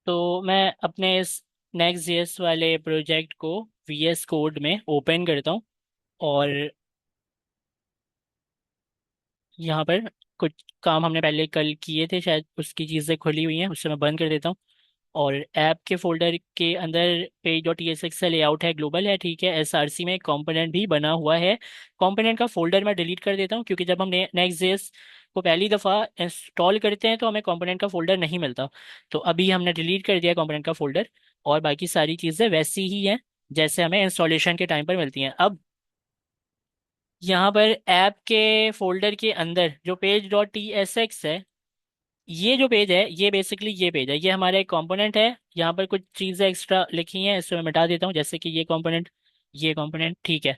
तो मैं अपने इस नेक्स्ट जेएस वाले प्रोजेक्ट को वीएस कोड में ओपन करता हूँ। और यहाँ पर कुछ काम हमने पहले कल किए थे, शायद उसकी चीज़ें खुली हुई हैं, उससे मैं बंद कर देता हूँ। और ऐप के फोल्डर के अंदर पेज डॉट टीएसएक्स का लेआउट है, ग्लोबल है, ठीक है। एसआरसी में एक कंपोनेंट भी बना हुआ है। कंपोनेंट का फोल्डर मैं डिलीट कर देता हूँ, क्योंकि जब हम नेक्स्ट जेएस को पहली दफ़ा इंस्टॉल करते हैं तो हमें कंपोनेंट का फोल्डर नहीं मिलता। तो अभी हमने डिलीट कर दिया कंपोनेंट का फोल्डर। और बाकी सारी चीज़ें वैसी ही हैं जैसे हमें इंस्टॉलेशन के टाइम पर मिलती हैं। अब यहाँ पर ऐप के फोल्डर के अंदर जो page dot T S X है, ये जो पेज है, ये बेसिकली ये पेज है, ये हमारा एक कंपोनेंट है। यहाँ पर कुछ चीज़ें एक्स्ट्रा लिखी हैं, इसको मैं मिटा देता हूँ, जैसे कि ये कंपोनेंट, ठीक है।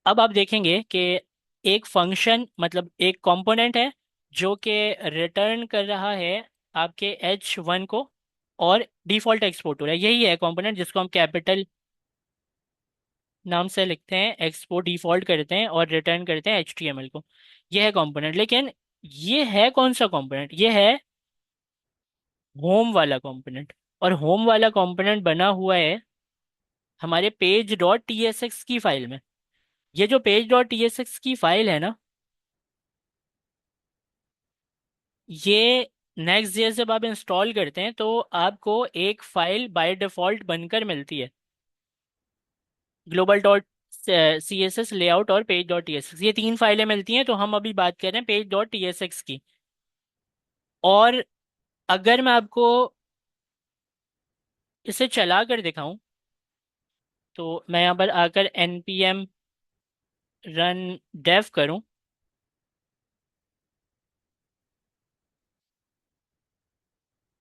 अब आप देखेंगे कि एक फंक्शन, मतलब एक कंपोनेंट है जो कि रिटर्न कर रहा है आपके H1 को, और डिफॉल्ट एक्सपोर्ट हो रहा है। यही है कंपोनेंट जिसको हम कैपिटल नाम से लिखते हैं, एक्सपोर्ट डिफॉल्ट करते हैं और रिटर्न करते हैं HTML को। यह है कंपोनेंट। लेकिन ये है कौन सा कंपोनेंट? ये है होम वाला कंपोनेंट। और होम वाला कंपोनेंट बना हुआ है हमारे पेज डॉट टीएसएक्स की फाइल में। ये जो पेज डॉट टीएसएक्स की फाइल है ना, ये नेक्स्ट जेएस जब आप इंस्टॉल करते हैं तो आपको एक फाइल बाय डिफॉल्ट बनकर मिलती है, global dot C S S, layout और page dot T S X. ये तीन फाइलें मिलती हैं। तो हम अभी बात कर रहे हैं page dot T S x की। और अगर मैं आपको इसे चला कर दिखाऊं, तो मैं यहाँ पर आकर npm रन डेव करूं,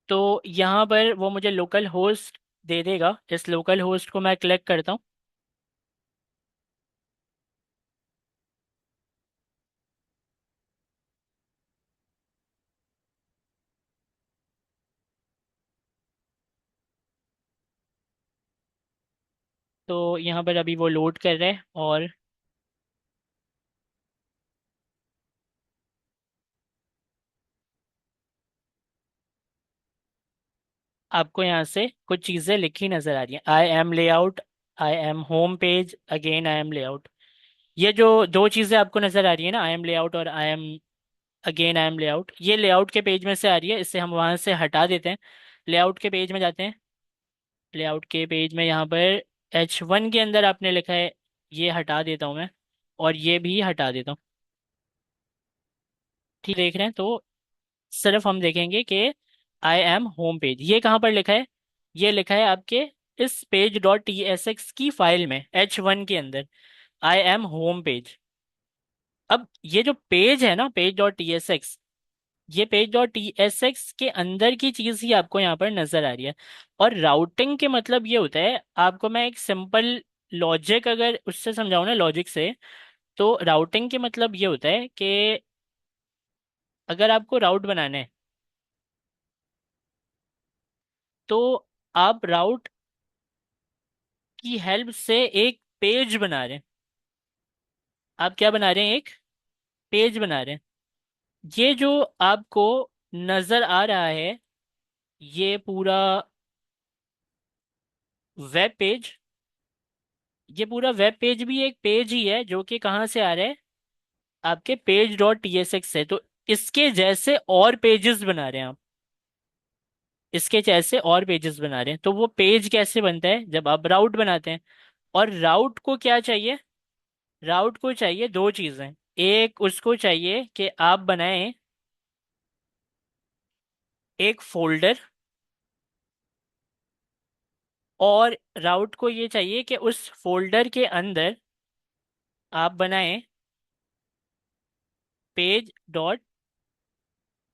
तो यहाँ पर वो मुझे लोकल होस्ट दे देगा। इस लोकल होस्ट को मैं क्लिक करता हूँ। तो यहाँ पर अभी वो लोड कर रहा है, और आपको यहाँ से कुछ चीज़ें लिखी नज़र आ रही हैं। I am layout, I am home page, again I am layout. ये जो दो चीज़ें आपको नज़र आ रही है ना, आई एम लेआउट और I am again I am layout, ये लेआउट के पेज में से आ रही है। इससे हम वहाँ से हटा देते हैं, लेआउट के पेज में जाते हैं। लेआउट के पेज में यहाँ पर H1 के अंदर आपने लिखा है, ये हटा देता हूँ मैं, और ये भी हटा देता हूँ। ठीक देख रहे हैं? तो सिर्फ हम देखेंगे कि आई एम होम पेज ये कहाँ पर लिखा है। ये लिखा है आपके इस page dot T S x की फाइल में, H1 के अंदर, आई एम होम पेज। अब ये जो पेज है ना, page dot T S X, ये page dot T S X के अंदर की चीज ही आपको यहाँ पर नजर आ रही है। और राउटिंग के मतलब ये होता है, आपको मैं एक सिंपल लॉजिक अगर उससे समझाऊं ना, लॉजिक से, तो राउटिंग के मतलब ये होता है कि अगर आपको राउट बनाना है, तो आप राउट की हेल्प से एक पेज बना रहे हैं। आप क्या बना रहे हैं? एक पेज बना रहे हैं। ये जो आपको नजर आ रहा है, ये पूरा वेब पेज, ये पूरा वेब पेज भी एक पेज ही है, जो कि कहाँ से आ रहा है? आपके पेज डॉट टीएसएक्स से। तो इसके जैसे और पेजेस बना रहे हैं आप, इसके जैसे और पेजेस बना रहे हैं। तो वो पेज कैसे बनता है? जब आप राउट बनाते हैं। और राउट को क्या चाहिए? राउट को चाहिए दो चीजें। एक, उसको चाहिए कि आप बनाएं एक फोल्डर, और राउट को ये चाहिए कि उस फोल्डर के अंदर आप बनाएं पेज डॉट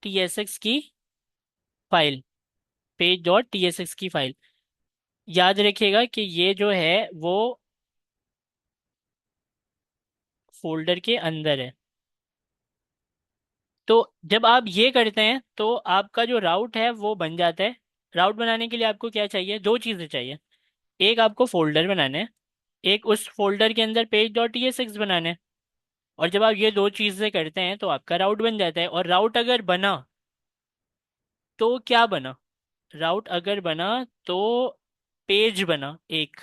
टीएसएक्स की फाइल, पेज डॉट टीएसएक्स की फाइल। याद रखिएगा कि ये जो है वो फोल्डर के अंदर है। तो जब आप ये करते हैं तो आपका जो राउट है वो बन जाता है। राउट बनाने के लिए आपको क्या चाहिए? दो चीज़ें चाहिए। एक, आपको फोल्डर बनाना है, एक उस फोल्डर के अंदर पेज डॉट टीएसएक्स बनाना है। और जब आप ये दो चीज़ें करते हैं तो आपका राउट बन जाता है। और राउट अगर बना तो क्या बना? राउट अगर बना तो पेज बना एक,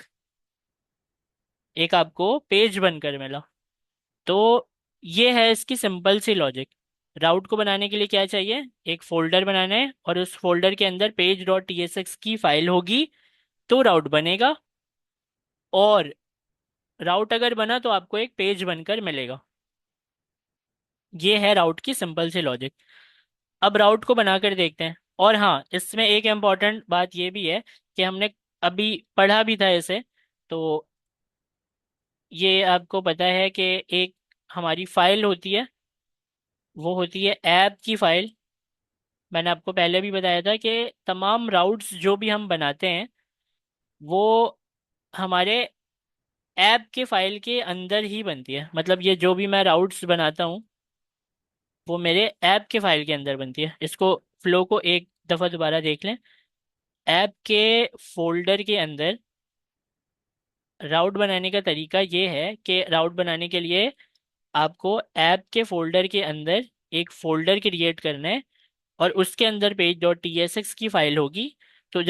एक आपको पेज बनकर मिला। तो ये है इसकी सिंपल सी लॉजिक। राउट को बनाने के लिए क्या चाहिए, एक फोल्डर बनाना है और उस फोल्डर के अंदर पेज डॉट टीएसएक्स की फाइल होगी तो राउट बनेगा। और राउट अगर बना तो आपको एक पेज बनकर मिलेगा। ये है राउट की सिंपल सी लॉजिक। अब राउट को बनाकर देखते हैं। और हाँ, इसमें एक इम्पॉर्टेंट बात ये भी है कि हमने अभी पढ़ा भी था इसे। तो ये आपको पता है कि एक हमारी फाइल होती है, वो होती है ऐप की फाइल। मैंने आपको पहले भी बताया था कि तमाम राउट्स जो भी हम बनाते हैं वो हमारे ऐप के फाइल के अंदर ही बनती है। मतलब ये जो भी मैं राउट्स बनाता हूँ वो मेरे ऐप के फाइल के अंदर बनती है। इसको फ्लो को एक दफ़ा दोबारा देख लें। ऐप के फोल्डर के अंदर राउट बनाने का तरीका ये है कि राउट बनाने के लिए आपको ऐप के फोल्डर के अंदर एक फोल्डर क्रिएट करना है और उसके अंदर page dot T S x की फाइल होगी। तो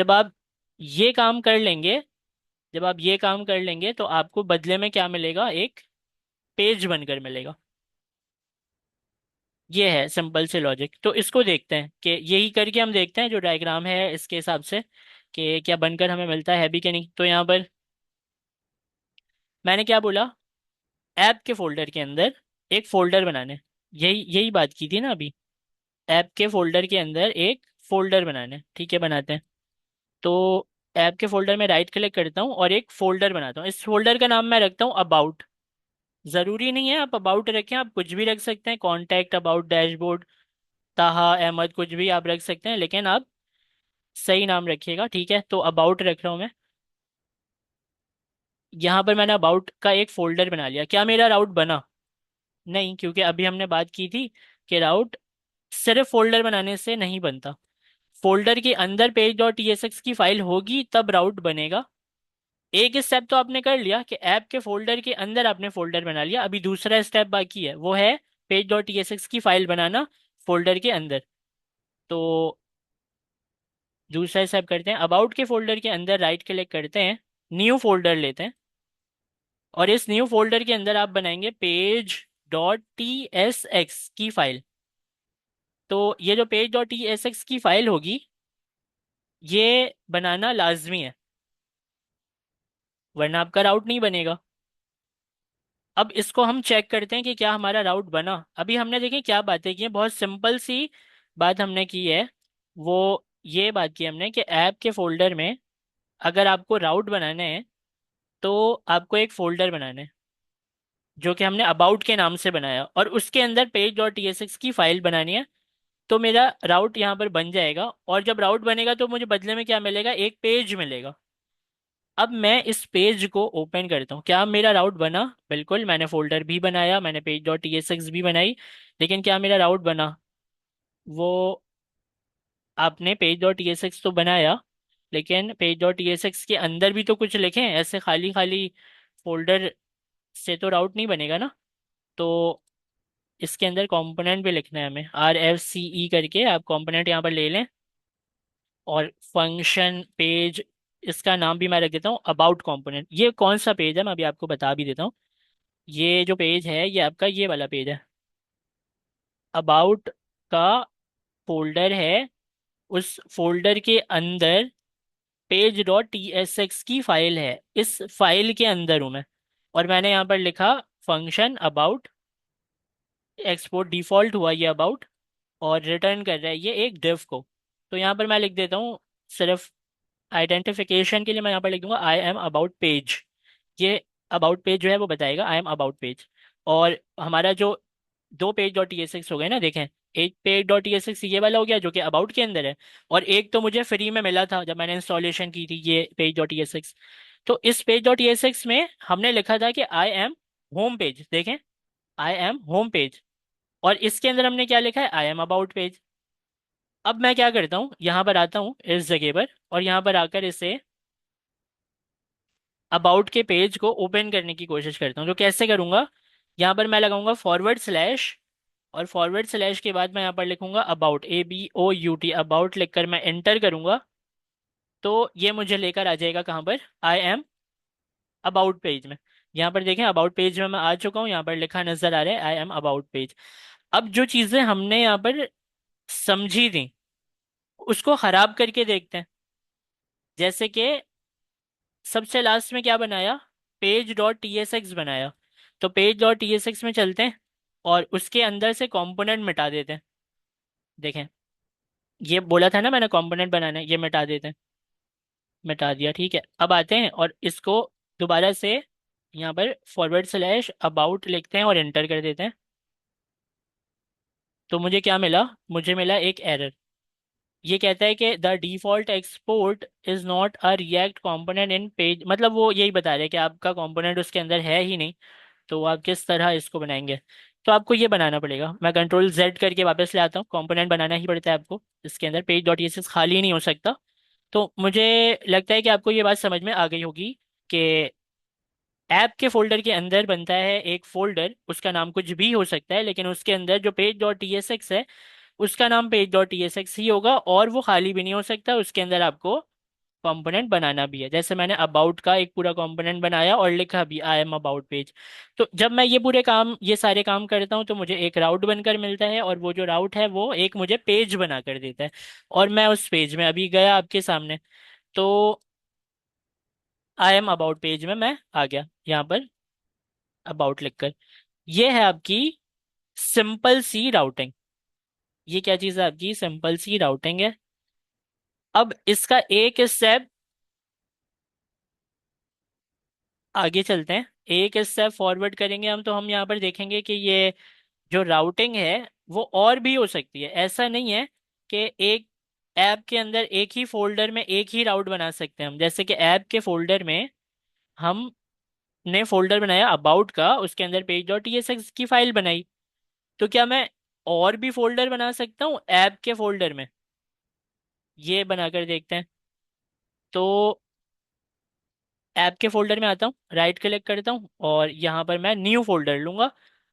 ये काम कर लेंगे जब आप ये काम कर लेंगे तो आपको बदले में क्या मिलेगा, एक पेज बनकर मिलेगा। ये है सिंपल से लॉजिक। तो इसको देखते हैं कि यही करके हम देखते हैं जो डायग्राम है इसके हिसाब से कि क्या बनकर हमें मिलता है भी कि नहीं। तो यहाँ पर मैंने क्या बोला, ऐप के फोल्डर के अंदर एक फोल्डर बनाने, यही यही बात की थी ना अभी। ऐप के फोल्डर के अंदर एक फोल्डर बनाने, ठीक है बनाते हैं। तो ऐप के फोल्डर में राइट क्लिक करता हूँ और एक फोल्डर बनाता हूँ। इस फोल्डर का नाम मैं रखता हूँ अबाउट। ज़रूरी नहीं है आप अबाउट रखें, आप कुछ भी रख सकते हैं, कॉन्टैक्ट, अबाउट, डैशबोर्ड, ताहा अहमद, कुछ भी आप रख सकते हैं, लेकिन आप सही नाम रखिएगा, ठीक है। तो अबाउट रख रहा हूँ मैं। यहाँ पर मैंने अबाउट का एक फोल्डर बना लिया। क्या मेरा राउट बना? नहीं, क्योंकि अभी हमने बात की थी कि राउट सिर्फ फोल्डर बनाने से नहीं बनता। फोल्डर के अंदर पेज डॉट टीएसएक्स की फाइल होगी तब राउट बनेगा। एक स्टेप तो आपने कर लिया कि ऐप के फोल्डर के अंदर आपने फोल्डर बना लिया। अभी दूसरा स्टेप बाकी है, वो है पेज डॉट टीएसएक्स की फाइल बनाना फोल्डर के अंदर। तो दूसरा स्टेप करते हैं, अबाउट के फोल्डर के अंदर राइट क्लिक करते हैं, न्यू फोल्डर लेते हैं और इस न्यू फोल्डर के अंदर आप बनाएंगे page dot T S x की फाइल। तो ये जो page dot T S x की फाइल होगी ये बनाना लाजमी है, वरना आपका राउट नहीं बनेगा। अब इसको हम चेक करते हैं कि क्या हमारा राउट बना। अभी हमने देखिए क्या बातें की हैं, बहुत सिंपल सी बात हमने की है। वो ये बात की हमने कि ऐप के फोल्डर में अगर आपको राउट बनाना है तो आपको एक फोल्डर बनाना है जो कि हमने अबाउट के नाम से बनाया और उसके अंदर page dot T S x की फाइल बनानी है। तो मेरा राउट यहाँ पर बन जाएगा और जब राउट बनेगा तो मुझे बदले में क्या मिलेगा, एक पेज मिलेगा। अब मैं इस पेज को ओपन करता हूँ, क्या मेरा राउट बना? बिल्कुल, मैंने फोल्डर भी बनाया, मैंने page dot T S x भी बनाई, लेकिन क्या मेरा राउट बना? वो आपने page dot T S x तो बनाया, लेकिन page dot T S X के अंदर भी तो कुछ लिखें, ऐसे खाली खाली फोल्डर से तो राउट नहीं बनेगा ना। तो इसके अंदर कंपोनेंट भी लिखना है हमें, आर एफ सी ई करके आप कंपोनेंट यहाँ पर ले लें। और फंक्शन पेज, इसका नाम भी मैं रख देता हूँ अबाउट कंपोनेंट। ये कौन सा पेज है मैं अभी आपको बता भी देता हूँ। ये जो पेज है ये आपका ये वाला पेज है, अबाउट का फोल्डर है। उस फोल्डर के अंदर page dot T S x की फाइल है, इस फाइल के अंदर हूँ मैं। और मैंने यहाँ पर लिखा फंक्शन अबाउट, एक्सपोर्ट डिफॉल्ट हुआ ये अबाउट, और रिटर्न कर रहा है ये एक डिव को। तो यहाँ पर मैं लिख देता हूँ सिर्फ आइडेंटिफिकेशन के लिए, मैं यहाँ पर लिख दूंगा आई एम अबाउट पेज। ये अबाउट पेज जो है वो बताएगा आई एम अबाउट पेज। और हमारा जो दो page dot T S x हो गए ना, देखें, एक page dot T S X ये वाला हो गया जो कि अबाउट के अंदर है, और एक तो मुझे फ्री में मिला था जब मैंने इंस्टॉलेशन की थी, ये page dot T S x. तो इस page dot T S x में हमने लिखा था कि आई एम होम पेज, देखें, आई एम होम पेज। और इसके अंदर हमने क्या लिखा है, आई एम अबाउट पेज। अब मैं क्या करता हूँ, यहाँ पर आता हूँ इस जगह पर और यहाँ पर आकर इसे अबाउट के पेज को ओपन करने की कोशिश करता हूँ। तो कैसे करूँगा, यहाँ पर मैं लगाऊंगा फॉरवर्ड स्लैश, और फॉरवर्ड स्लैश के बाद मैं यहाँ पर लिखूंगा about, A B O U T, about लिखकर मैं एंटर करूंगा। तो ये मुझे लेकर आ जाएगा कहाँ पर, आई एम अबाउट पेज में। यहाँ पर देखें अबाउट पेज में मैं आ चुका हूँ, यहाँ पर लिखा नजर आ रहा है आई एम अबाउट पेज। अब जो चीजें हमने यहाँ पर समझी थी उसको खराब करके देखते हैं। जैसे कि सबसे लास्ट में क्या बनाया, page dot T S x बनाया। तो page dot T S x में चलते हैं और उसके अंदर से कंपोनेंट मिटा देते हैं। देखें, ये बोला था ना मैंने कंपोनेंट बनाना है, ये मिटा देते हैं। मिटा दिया, ठीक है। अब आते हैं और इसको दोबारा से यहाँ पर फॉरवर्ड स्लैश अबाउट लिखते हैं और एंटर कर देते हैं। तो मुझे क्या मिला, मुझे मिला एक एरर। ये कहता है कि the default export is not a react component in page, मतलब वो यही बता रहे हैं कि आपका कंपोनेंट उसके अंदर है ही नहीं। तो आप किस तरह इसको बनाएंगे। तो आपको ये बनाना पड़ेगा, मैं कंट्रोल जेड करके वापस ले आता हूँ, कंपोनेंट बनाना ही पड़ता है आपको इसके अंदर, पेज डॉट एस खाली नहीं हो सकता। तो मुझे लगता है कि आपको ये बात समझ में आ गई होगी कि ऐप के फोल्डर के अंदर बनता है एक फोल्डर, उसका नाम कुछ भी हो सकता है, लेकिन उसके अंदर जो page dot T S X है उसका नाम page dot T S X ही होगा, और वो खाली भी नहीं हो सकता, उसके अंदर आपको कंपोनेंट बनाना भी है। जैसे मैंने अबाउट का एक पूरा कंपोनेंट बनाया और लिखा भी आई एम अबाउट पेज। तो जब मैं ये पूरे काम, ये सारे काम करता हूँ तो मुझे एक राउट बनकर मिलता है, और वो जो राउट है वो एक मुझे पेज बना कर देता है। और मैं उस पेज में अभी गया आपके सामने, तो आई एम अबाउट पेज में मैं आ गया यहाँ पर अबाउट लिखकर। ये है आपकी सिंपल सी राउटिंग। ये क्या चीज़ है आपकी, सिंपल सी राउटिंग है। अब इसका एक स्टेप आगे चलते हैं, एक स्टेप फॉरवर्ड करेंगे हम, तो हम यहाँ पर देखेंगे कि ये जो राउटिंग है वो और भी हो सकती है। ऐसा नहीं है कि एक ऐप के अंदर एक ही फोल्डर में एक ही राउट बना सकते हैं हम। जैसे कि ऐप के फोल्डर में हमने फोल्डर बनाया अबाउट का, उसके अंदर पेज डॉट टीएसएक्स की फाइल बनाई। तो क्या मैं और भी फोल्डर बना सकता हूँ ऐप के फोल्डर में, ये बनाकर देखते हैं। तो ऐप के फोल्डर में आता हूँ, राइट क्लिक करता हूँ और यहाँ पर मैं न्यू फोल्डर लूंगा।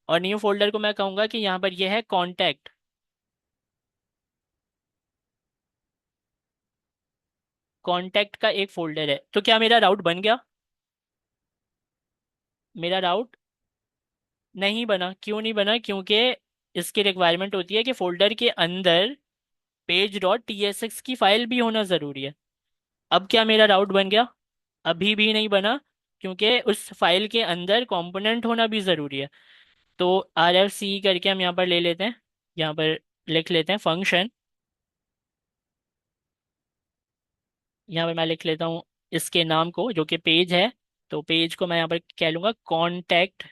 और न्यू फोल्डर को मैं कहूँगा कि यहाँ पर यह है कॉन्टैक्ट। कॉन्टैक्ट का एक फोल्डर है। तो क्या मेरा राउट बन गया, मेरा राउट नहीं बना। क्यों नहीं बना, क्योंकि इसकी रिक्वायरमेंट होती है कि फोल्डर के अंदर page dot T S x की फाइल भी होना ज़रूरी है। अब क्या मेरा राउट बन गया, अभी भी नहीं बना, क्योंकि उस फाइल के अंदर कंपोनेंट होना भी ज़रूरी है। तो आर एफ सी करके हम यहाँ पर ले लेते हैं, यहाँ पर लिख लेते हैं फंक्शन। यहाँ पर मैं लिख लेता हूँ इसके नाम को जो कि पेज है। तो पेज को मैं यहाँ पर कह लूँगा कॉन्टैक्ट।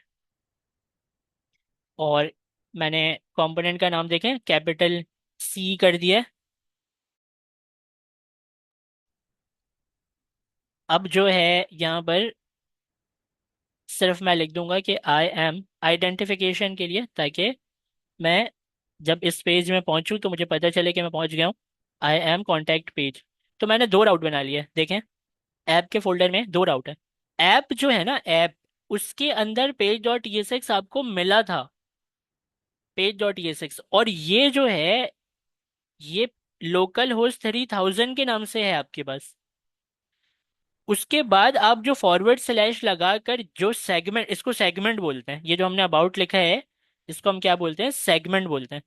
और मैंने कंपोनेंट का नाम देखें कैपिटल सी कर दिया है। अब जो है यहाँ पर सिर्फ मैं लिख दूंगा कि आई एम आइडेंटिफिकेशन के लिए, ताकि मैं जब इस पेज में पहुंचूं तो मुझे पता चले कि मैं पहुंच गया हूँ। I am contact page. तो मैंने दो राउट बना लिए, देखें ऐप के फोल्डर में दो राउट है। ऐप जो है ना ऐप, उसके अंदर पेज डॉट टीएसएक्स आपको मिला था, पेज डॉट टीएसएक्स। और ये जो है ये लोकल होस्ट 3000 के नाम से है आपके पास। उसके बाद आप जो फॉरवर्ड स्लैश लगाकर जो सेगमेंट, इसको सेगमेंट बोलते हैं, ये जो हमने अबाउट लिखा है इसको हम क्या बोलते हैं, सेगमेंट बोलते हैं।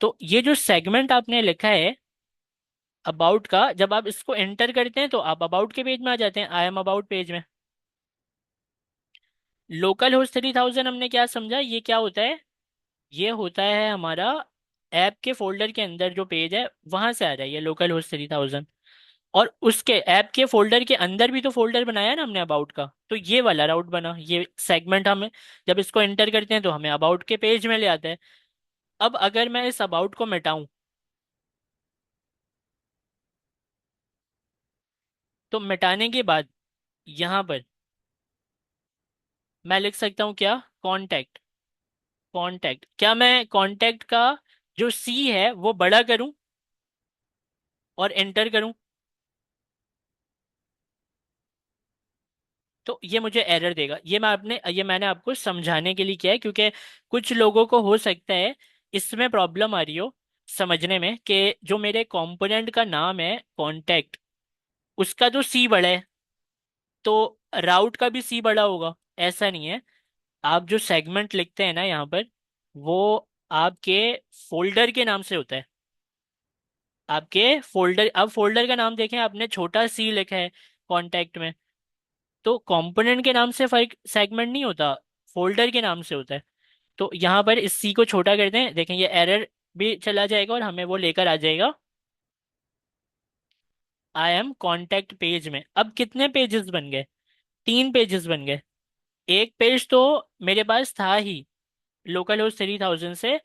तो ये जो सेगमेंट आपने लिखा है अबाउट का, जब आप इसको एंटर करते हैं तो आप अबाउट के पेज में आ जाते हैं, आई एम अबाउट पेज में। लोकल होस्ट 3000 हमने क्या समझा, ये क्या होता है, ये होता है हमारा ऐप के फोल्डर के अंदर जो पेज है वहां से आ रहा है ये लोकल होस्ट 3000। और उसके ऐप के फोल्डर के अंदर भी तो फोल्डर बनाया ना हमने अबाउट का, तो ये वाला राउट बना, ये सेगमेंट हमें जब इसको एंटर करते हैं तो हमें अबाउट के पेज में ले आता है। अब अगर मैं इस अबाउट को मिटाऊं तो मिटाने के बाद यहां पर मैं लिख सकता हूं क्या, कॉन्टैक्ट। कॉन्टैक्ट, क्या मैं कॉन्टैक्ट का जो सी है वो बड़ा करूं और एंटर करूं, तो ये मुझे एरर देगा। ये मैंने आपको समझाने के लिए किया है, क्योंकि कुछ लोगों को हो सकता है इसमें प्रॉब्लम आ रही हो समझने में कि जो मेरे कंपोनेंट का नाम है कॉन्टैक्ट, उसका तो सी बड़ा है, तो राउट का भी सी बड़ा होगा? ऐसा नहीं है। आप जो सेगमेंट लिखते हैं ना यहाँ पर, वो आपके फोल्डर के नाम से होता है। आपके फोल्डर, अब फोल्डर का नाम देखें, आपने छोटा सी लिखा है कॉन्टेक्ट में, तो कंपोनेंट के नाम से फर्क सेगमेंट नहीं होता, फोल्डर के नाम से होता है। तो यहाँ पर इस सी को छोटा करते हैं, देखें ये एरर भी चला जाएगा और हमें वो लेकर आ जाएगा आई एम कॉन्टेक्ट पेज में। अब कितने पेजेस बन गए? 3 पेजेस बन गए। एक पेज तो मेरे पास था ही लोकल होस्ट 3000 से,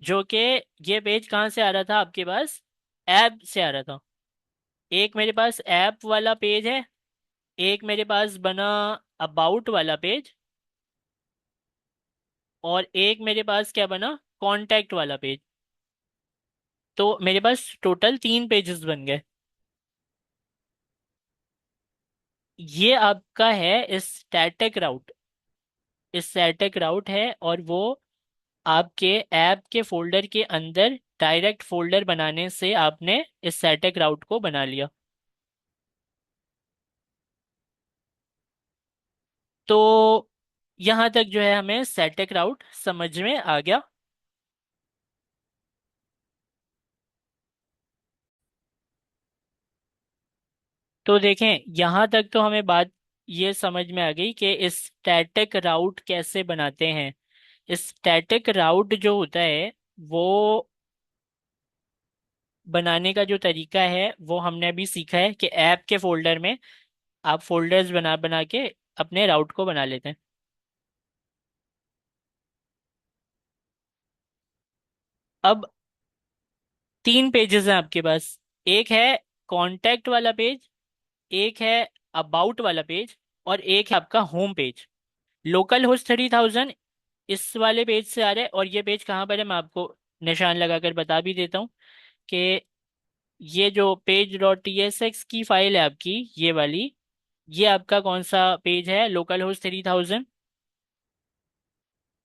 जो कि ये पेज कहाँ से आ रहा था आपके पास? ऐप से आ रहा था। एक मेरे पास ऐप वाला पेज है, एक मेरे पास बना अबाउट वाला पेज, और एक मेरे पास क्या बना, कॉन्टैक्ट वाला पेज। तो मेरे पास टोटल 3 पेजेस बन गए। ये आपका है स्टैटिक राउट, स्टैटिक राउट है, और वो आपके ऐप के फोल्डर के अंदर डायरेक्ट फोल्डर बनाने से आपने इस स्टैटिक राउट को बना लिया। तो यहाँ तक जो है हमें स्टैटिक राउट समझ में आ गया। तो देखें, यहाँ तक तो हमें बात ये समझ में आ गई कि इस स्टैटिक राउट कैसे बनाते हैं। स्टैटिक राउट जो होता है, वो बनाने का जो तरीका है वो हमने अभी सीखा है कि ऐप के फोल्डर में आप फोल्डर्स बना बना के अपने राउट को बना लेते हैं। अब 3 पेजेस हैं आपके पास। एक है कॉन्टैक्ट वाला पेज, एक है अबाउट वाला पेज, और एक है आपका होम पेज। लोकल होस्ट 3000 इस वाले पेज से आ रहा है, और ये पेज कहाँ पर है मैं आपको निशान लगाकर बता भी देता हूँ कि ये जो page dot T S x की फाइल है आपकी, ये वाली, ये आपका कौन सा पेज है? Local host 3000।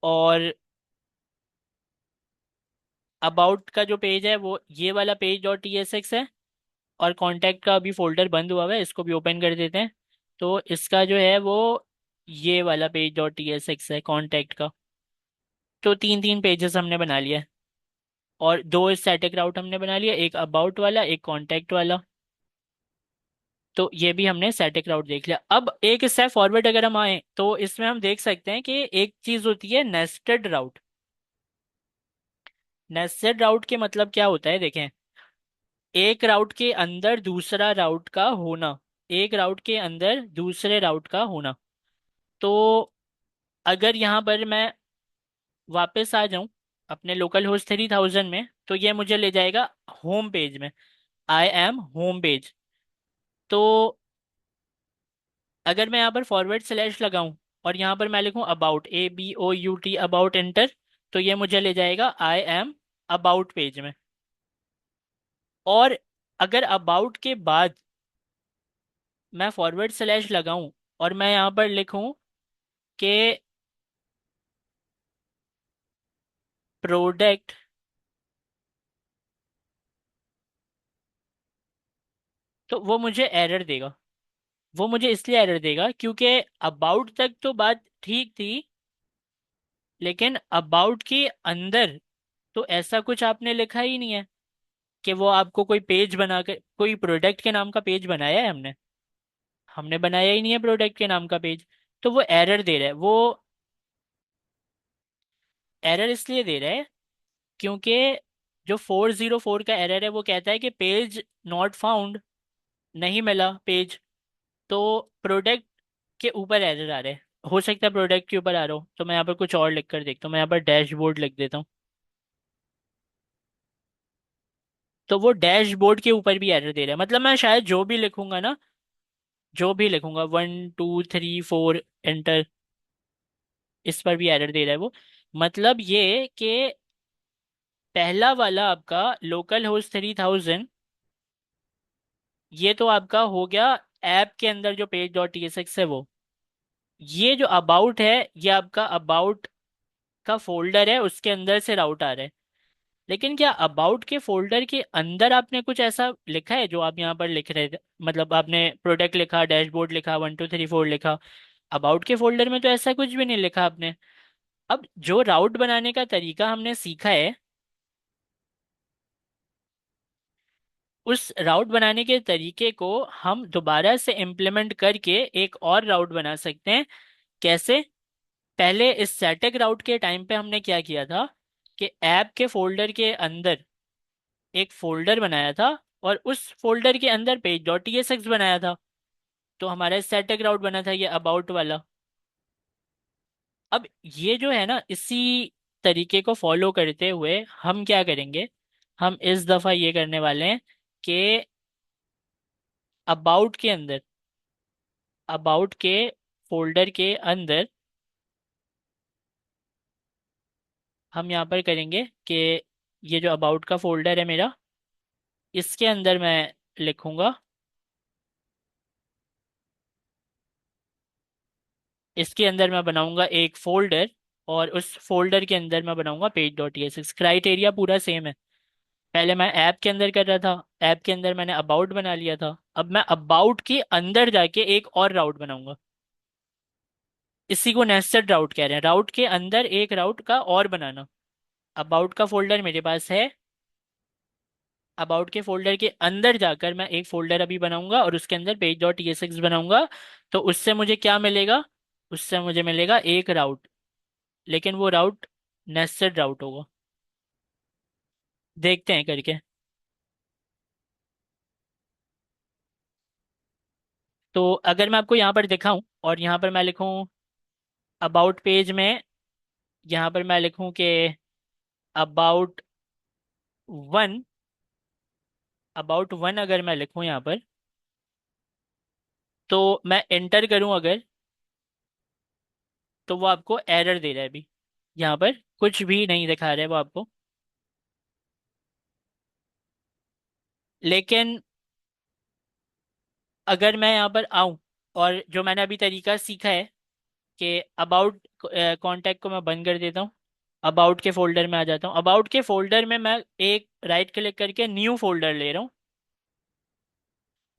और अबाउट का जो पेज है वो ये वाला page dot T S X है। और कॉन्टैक्ट का अभी फोल्डर बंद हुआ हुआ है, इसको भी ओपन कर देते हैं। तो इसका जो है वो ये वाला page dot T S X है कॉन्टैक्ट का। तो 3 3 पेजेस हमने बना लिया है, और 2 स्टैटिक राउट हमने बना लिया, एक अबाउट वाला एक कॉन्टैक्ट वाला। तो ये भी हमने स्टैटिक राउट देख लिया। अब एक स्टेप फॉरवर्ड अगर हम आए, तो इसमें हम देख सकते हैं कि एक चीज होती है नेस्टेड राउट। नेस्टेड राउट के मतलब क्या होता है, देखें, एक राउट के अंदर दूसरा राउट का होना, एक राउट के अंदर दूसरे राउट का होना। तो अगर यहाँ पर मैं वापस आ जाऊं अपने लोकल होस्ट 3000 में, तो ये मुझे ले जाएगा होम पेज में, आई एम होम पेज। तो अगर मैं यहाँ पर फॉरवर्ड स्लैश लगाऊं और यहाँ पर मैं लिखूं अबाउट, ABOUT, अबाउट, एंटर, तो ये मुझे ले जाएगा आई एम अबाउट पेज में। और अगर अबाउट के बाद मैं फॉरवर्ड स्लैश लगाऊं और मैं यहाँ पर लिखूं कि प्रोडक्ट, तो वो मुझे एरर देगा। वो मुझे इसलिए एरर देगा क्योंकि अबाउट तक तो बात ठीक थी, लेकिन अबाउट के अंदर तो ऐसा कुछ आपने लिखा ही नहीं है कि वो आपको कोई पेज बनाकर, कोई प्रोडक्ट के नाम का पेज बनाया है हमने? हमने बनाया ही नहीं है प्रोडक्ट के नाम का पेज। तो वो एरर दे रहा है। वो एरर इसलिए दे रहा है क्योंकि जो 404 का एरर है वो कहता है कि पेज नॉट फाउंड, नहीं मिला पेज। तो प्रोडक्ट के ऊपर एरर आ रहा है। हो सकता है प्रोडक्ट के ऊपर आ रहा हो, तो मैं यहाँ पर कुछ और लिख कर देखता हूँ। मैं यहाँ पर डैशबोर्ड लिख देता हूँ। तो वो डैशबोर्ड के ऊपर भी एरर दे रहा है। मतलब मैं शायद जो भी लिखूंगा ना, जो भी लिखूंगा 1 2 3 4 एंटर, इस पर भी एरर दे रहा है वो। मतलब ये कि पहला वाला आपका लोकल होस्ट 3000, ये तो आपका हो गया ऐप के अंदर जो पेज डॉट टीएसएक्स है वो। ये जो अबाउट है, ये आपका अबाउट का फोल्डर है, उसके अंदर से राउट आ रहा है। लेकिन क्या अबाउट के फोल्डर के अंदर आपने कुछ ऐसा लिखा है जो आप यहाँ पर लिख रहे थे? मतलब आपने प्रोडक्ट लिखा, डैशबोर्ड लिखा, 1 2 3 4 लिखा। अबाउट के फोल्डर में तो ऐसा कुछ भी नहीं लिखा आपने। अब जो राउट बनाने का तरीका हमने सीखा है, उस राउट बनाने के तरीके को हम दोबारा से इम्प्लीमेंट करके एक और राउट बना सकते हैं। कैसे? पहले इस स्टैटिक राउट के टाइम पे हमने क्या किया था कि ऐप के फोल्डर के अंदर एक फोल्डर बनाया था, और उस फोल्डर के अंदर पेज डॉट टीएसएक्स बनाया था। तो हमारा स्टैटिक राउट बना था ये अबाउट वाला। अब ये जो है ना, इसी तरीके को फॉलो करते हुए हम क्या करेंगे, हम इस दफा ये करने वाले हैं कि अबाउट के अंदर, अबाउट के फोल्डर के अंदर हम यहाँ पर करेंगे कि ये जो अबाउट का फोल्डर है मेरा, इसके अंदर मैं लिखूंगा, इसके अंदर मैं बनाऊंगा एक फोल्डर, और उस फोल्डर के अंदर मैं बनाऊंगा पेज डॉट टीएसएक्स। क्राइटेरिया पूरा सेम है। पहले मैं ऐप के अंदर कर रहा था, ऐप के अंदर मैंने अबाउट बना लिया था, अब मैं अबाउट के अंदर जाके एक और राउट बनाऊंगा। इसी को नेस्टेड राउट कह रहे हैं, राउट के अंदर एक राउट का और बनाना। अबाउट का फोल्डर मेरे पास है, अबाउट के फोल्डर के अंदर जाकर मैं एक फोल्डर अभी बनाऊंगा और उसके अंदर पेज डॉट टीएसएक्स बनाऊंगा। तो उससे मुझे क्या मिलेगा? उससे मुझे मिलेगा एक राउट, लेकिन वो राउट नेस्टेड राउट होगा। देखते हैं करके। तो अगर मैं आपको यहाँ पर दिखाऊं और यहाँ पर मैं लिखूं अबाउट पेज में, यहाँ पर मैं लिखूं कि अबाउट वन, अबाउट वन अगर मैं लिखूं यहाँ पर, तो मैं एंटर करूं अगर, तो वो आपको एरर दे रहा है अभी। यहाँ पर कुछ भी नहीं दिखा रहा है वो आपको। लेकिन अगर मैं यहाँ पर आऊं और जो मैंने अभी तरीका सीखा है कि अबाउट कांटेक्ट को मैं बंद कर देता हूँ, अबाउट के फोल्डर में आ जाता हूँ, अबाउट के फोल्डर में मैं एक राइट क्लिक करके न्यू फोल्डर ले रहा हूँ,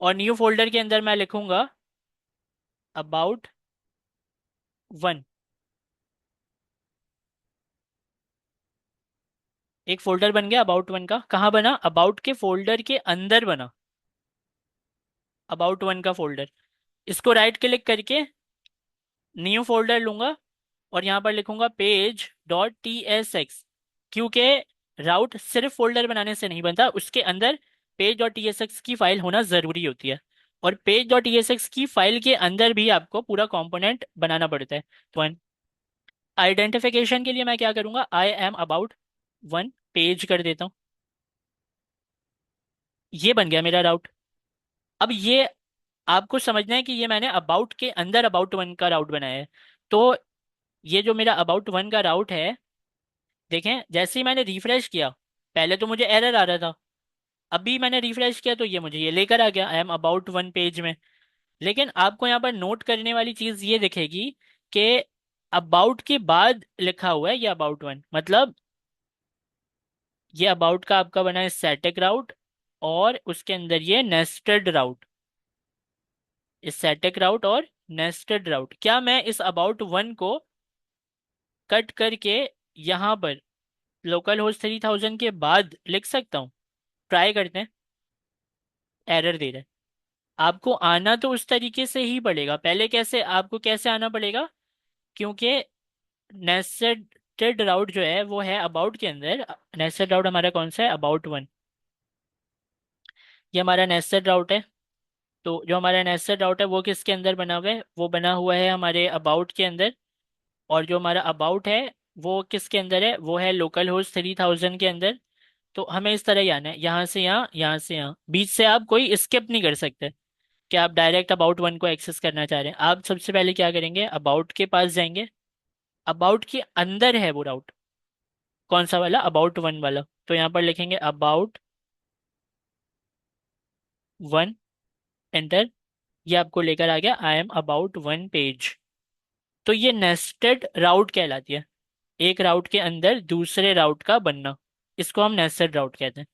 और न्यू फोल्डर के अंदर मैं लिखूंगा अबाउट वन। एक फोल्डर बन गया अबाउट वन का। कहाँ बना? अबाउट के फोल्डर के अंदर बना, अबाउट वन का फोल्डर। इसको राइट क्लिक करके न्यू फोल्डर लूंगा और यहाँ पर लिखूंगा page dot T S x, क्योंकि राउट सिर्फ फोल्डर बनाने से नहीं बनता, उसके अंदर page dot T S x की फाइल होना ज़रूरी होती है। और page dot T S x की फाइल के अंदर भी आपको पूरा कंपोनेंट बनाना पड़ता है। तो आइडेंटिफिकेशन के लिए मैं क्या करूंगा, I am about one page कर देता हूँ। ये बन गया मेरा राउट। अब ये आपको समझना है कि ये मैंने अबाउट के अंदर अबाउट वन का राउट बनाया है। तो ये जो मेरा अबाउट वन का राउट है, देखें जैसे ही मैंने रिफ्रेश किया, पहले तो मुझे एरर आ रहा था, अभी मैंने रिफ्रेश किया तो ये मुझे ये लेकर आ गया, I am about one page में। लेकिन आपको यहाँ पर नोट करने वाली चीज ये दिखेगी कि अबाउट के बाद लिखा हुआ है ये अबाउट वन, मतलब ये अबाउट का आपका बना है स्टैटिक राउट, और उसके अंदर ये नेस्टेड राउट, स्टैटिक राउट और नेस्टेड राउट। क्या मैं इस अबाउट वन को कट करके यहाँ पर लोकल होस्ट 3000 के बाद लिख सकता हूँ? ट्राई करते हैं। एरर दे रहा है। आपको आना तो उस तरीके से ही पड़ेगा। पहले कैसे आपको कैसे आना पड़ेगा, क्योंकि नेस्टेड राउट जो है वो है अबाउट के अंदर। नेस्टेड राउट हमारा कौन सा है? About one. ये हमारा नेस्टेड राउट है। तो जो हमारा नेस्टेड राउट है वो किसके अंदर बना हुआ है? वो बना हुआ है हमारे अबाउट के अंदर। और जो हमारा अबाउट है वो किसके अंदर है? वो है लोकल होस्ट 3000 के अंदर। तो हमें इस तरह ही आना है, यहाँ से यहाँ, यहाँ से यहाँ, बीच से आप कोई स्किप नहीं कर सकते कि आप डायरेक्ट अबाउट वन को एक्सेस करना चाह रहे हैं। आप सबसे पहले क्या करेंगे, अबाउट के पास जाएंगे, अबाउट के अंदर है वो राउट, कौन सा वाला? अबाउट वन वाला। तो यहाँ पर लिखेंगे अबाउट वन, एंटर। ये आपको लेकर आ गया I am about one page. तो ये नेस्टेड राउट कहलाती है, एक राउट के अंदर दूसरे राउट का बनना। इसको हम नेस्टेड राउट कहते हैं।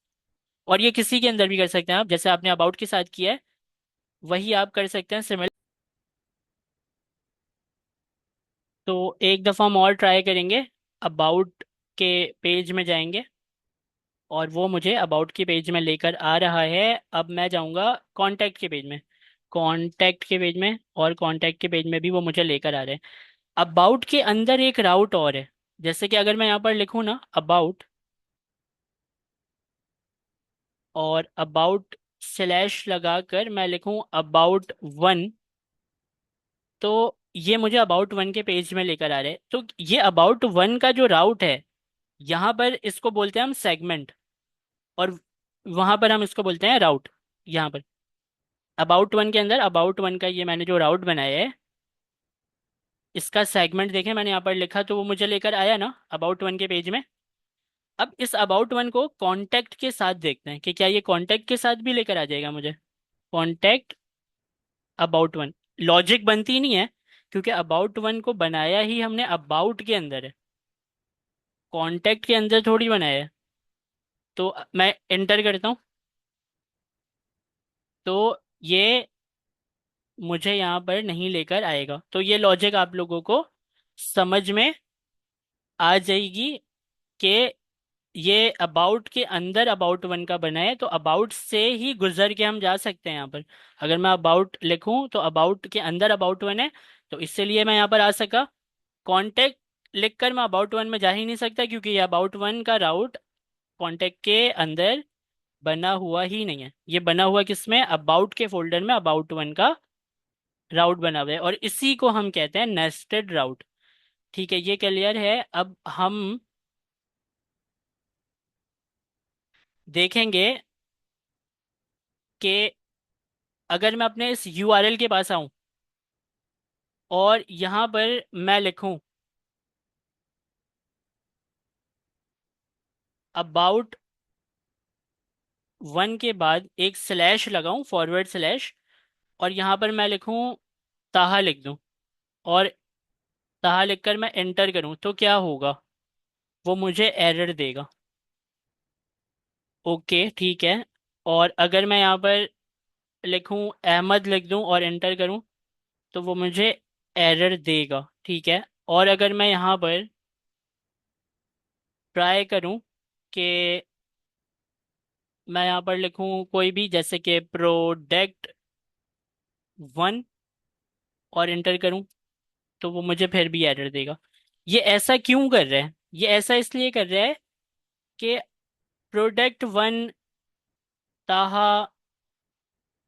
और ये किसी के अंदर भी कर सकते हैं आप, जैसे आपने अबाउट के साथ किया है वही आप कर सकते हैं सिमिलर। तो एक दफ़ा हम और ट्राई करेंगे। अबाउट के पेज में जाएंगे और वो मुझे अबाउट के पेज में लेकर आ रहा है। अब मैं जाऊंगा कांटेक्ट के पेज में। कांटेक्ट के पेज में, और कांटेक्ट के पेज में भी वो मुझे लेकर आ रहे हैं। अबाउट के अंदर एक राउट और है। जैसे कि अगर मैं यहाँ पर लिखूँ ना अबाउट, और अबाउट स्लैश लगाकर मैं लिखूँ अबाउट वन, तो ये मुझे अबाउट वन के पेज में लेकर आ रहे हैं। तो ये अबाउट वन का जो राउट है, यहाँ पर इसको बोलते हैं हम सेगमेंट, और वहां पर हम इसको बोलते हैं राउट। यहाँ पर अबाउट वन के अंदर अबाउट वन का ये मैंने जो राउट बनाया है, इसका सेगमेंट देखें मैंने यहाँ पर लिखा तो वो मुझे लेकर आया ना अबाउट वन के पेज में। अब इस अबाउट वन को कॉन्टैक्ट के साथ देखते हैं कि क्या ये कॉन्टैक्ट के साथ भी लेकर आ जाएगा मुझे। कॉन्टैक्ट अबाउट वन, लॉजिक बनती ही नहीं है, क्योंकि अबाउट वन को बनाया ही हमने अबाउट के अंदर है, कॉन्टैक्ट के अंदर थोड़ी बनाया है। तो मैं एंटर करता हूँ, तो ये मुझे यहाँ पर नहीं लेकर आएगा। तो ये लॉजिक आप लोगों को समझ में आ जाएगी कि ये अबाउट के अंदर अबाउट वन का बना है, तो अबाउट से ही गुजर के हम जा सकते हैं यहाँ पर। अगर मैं अबाउट लिखूं तो अबाउट के अंदर अबाउट वन है, तो इसलिए मैं यहाँ पर आ सका। कॉन्टेक्ट लिखकर मैं अबाउट वन में जा ही नहीं सकता, क्योंकि ये अबाउट वन का राउट कॉन्टेक्ट के अंदर बना हुआ ही नहीं है। ये बना हुआ किसमें, अबाउट के फोल्डर में अबाउट वन का राउट बना हुआ है, और इसी को हम कहते हैं नेस्टेड राउट। ठीक है, ये क्लियर है। अब हम देखेंगे कि अगर मैं अपने इस यूआरएल के पास आऊं और यहां पर मैं लिखूं अबाउट वन के बाद एक स्लैश लगाऊं, फॉरवर्ड स्लैश, और यहां पर मैं लिखूं ताहा लिख दूं, और ताहा लिखकर मैं एंटर करूं, तो क्या होगा, वो मुझे एरर देगा। ओके ठीक है। और अगर मैं यहाँ पर लिखूं अहमद लिख दूं और एंटर करूं, तो वो मुझे एरर देगा। ठीक है। और अगर मैं यहाँ पर ट्राई करूं कि मैं यहाँ पर लिखूं कोई भी, जैसे कि प्रोडक्ट वन, और एंटर करूं, तो वो मुझे फिर भी एरर देगा। ये ऐसा क्यों कर रहा है, ये ऐसा इसलिए कर रहा है कि प्रोडक्ट वन ताहा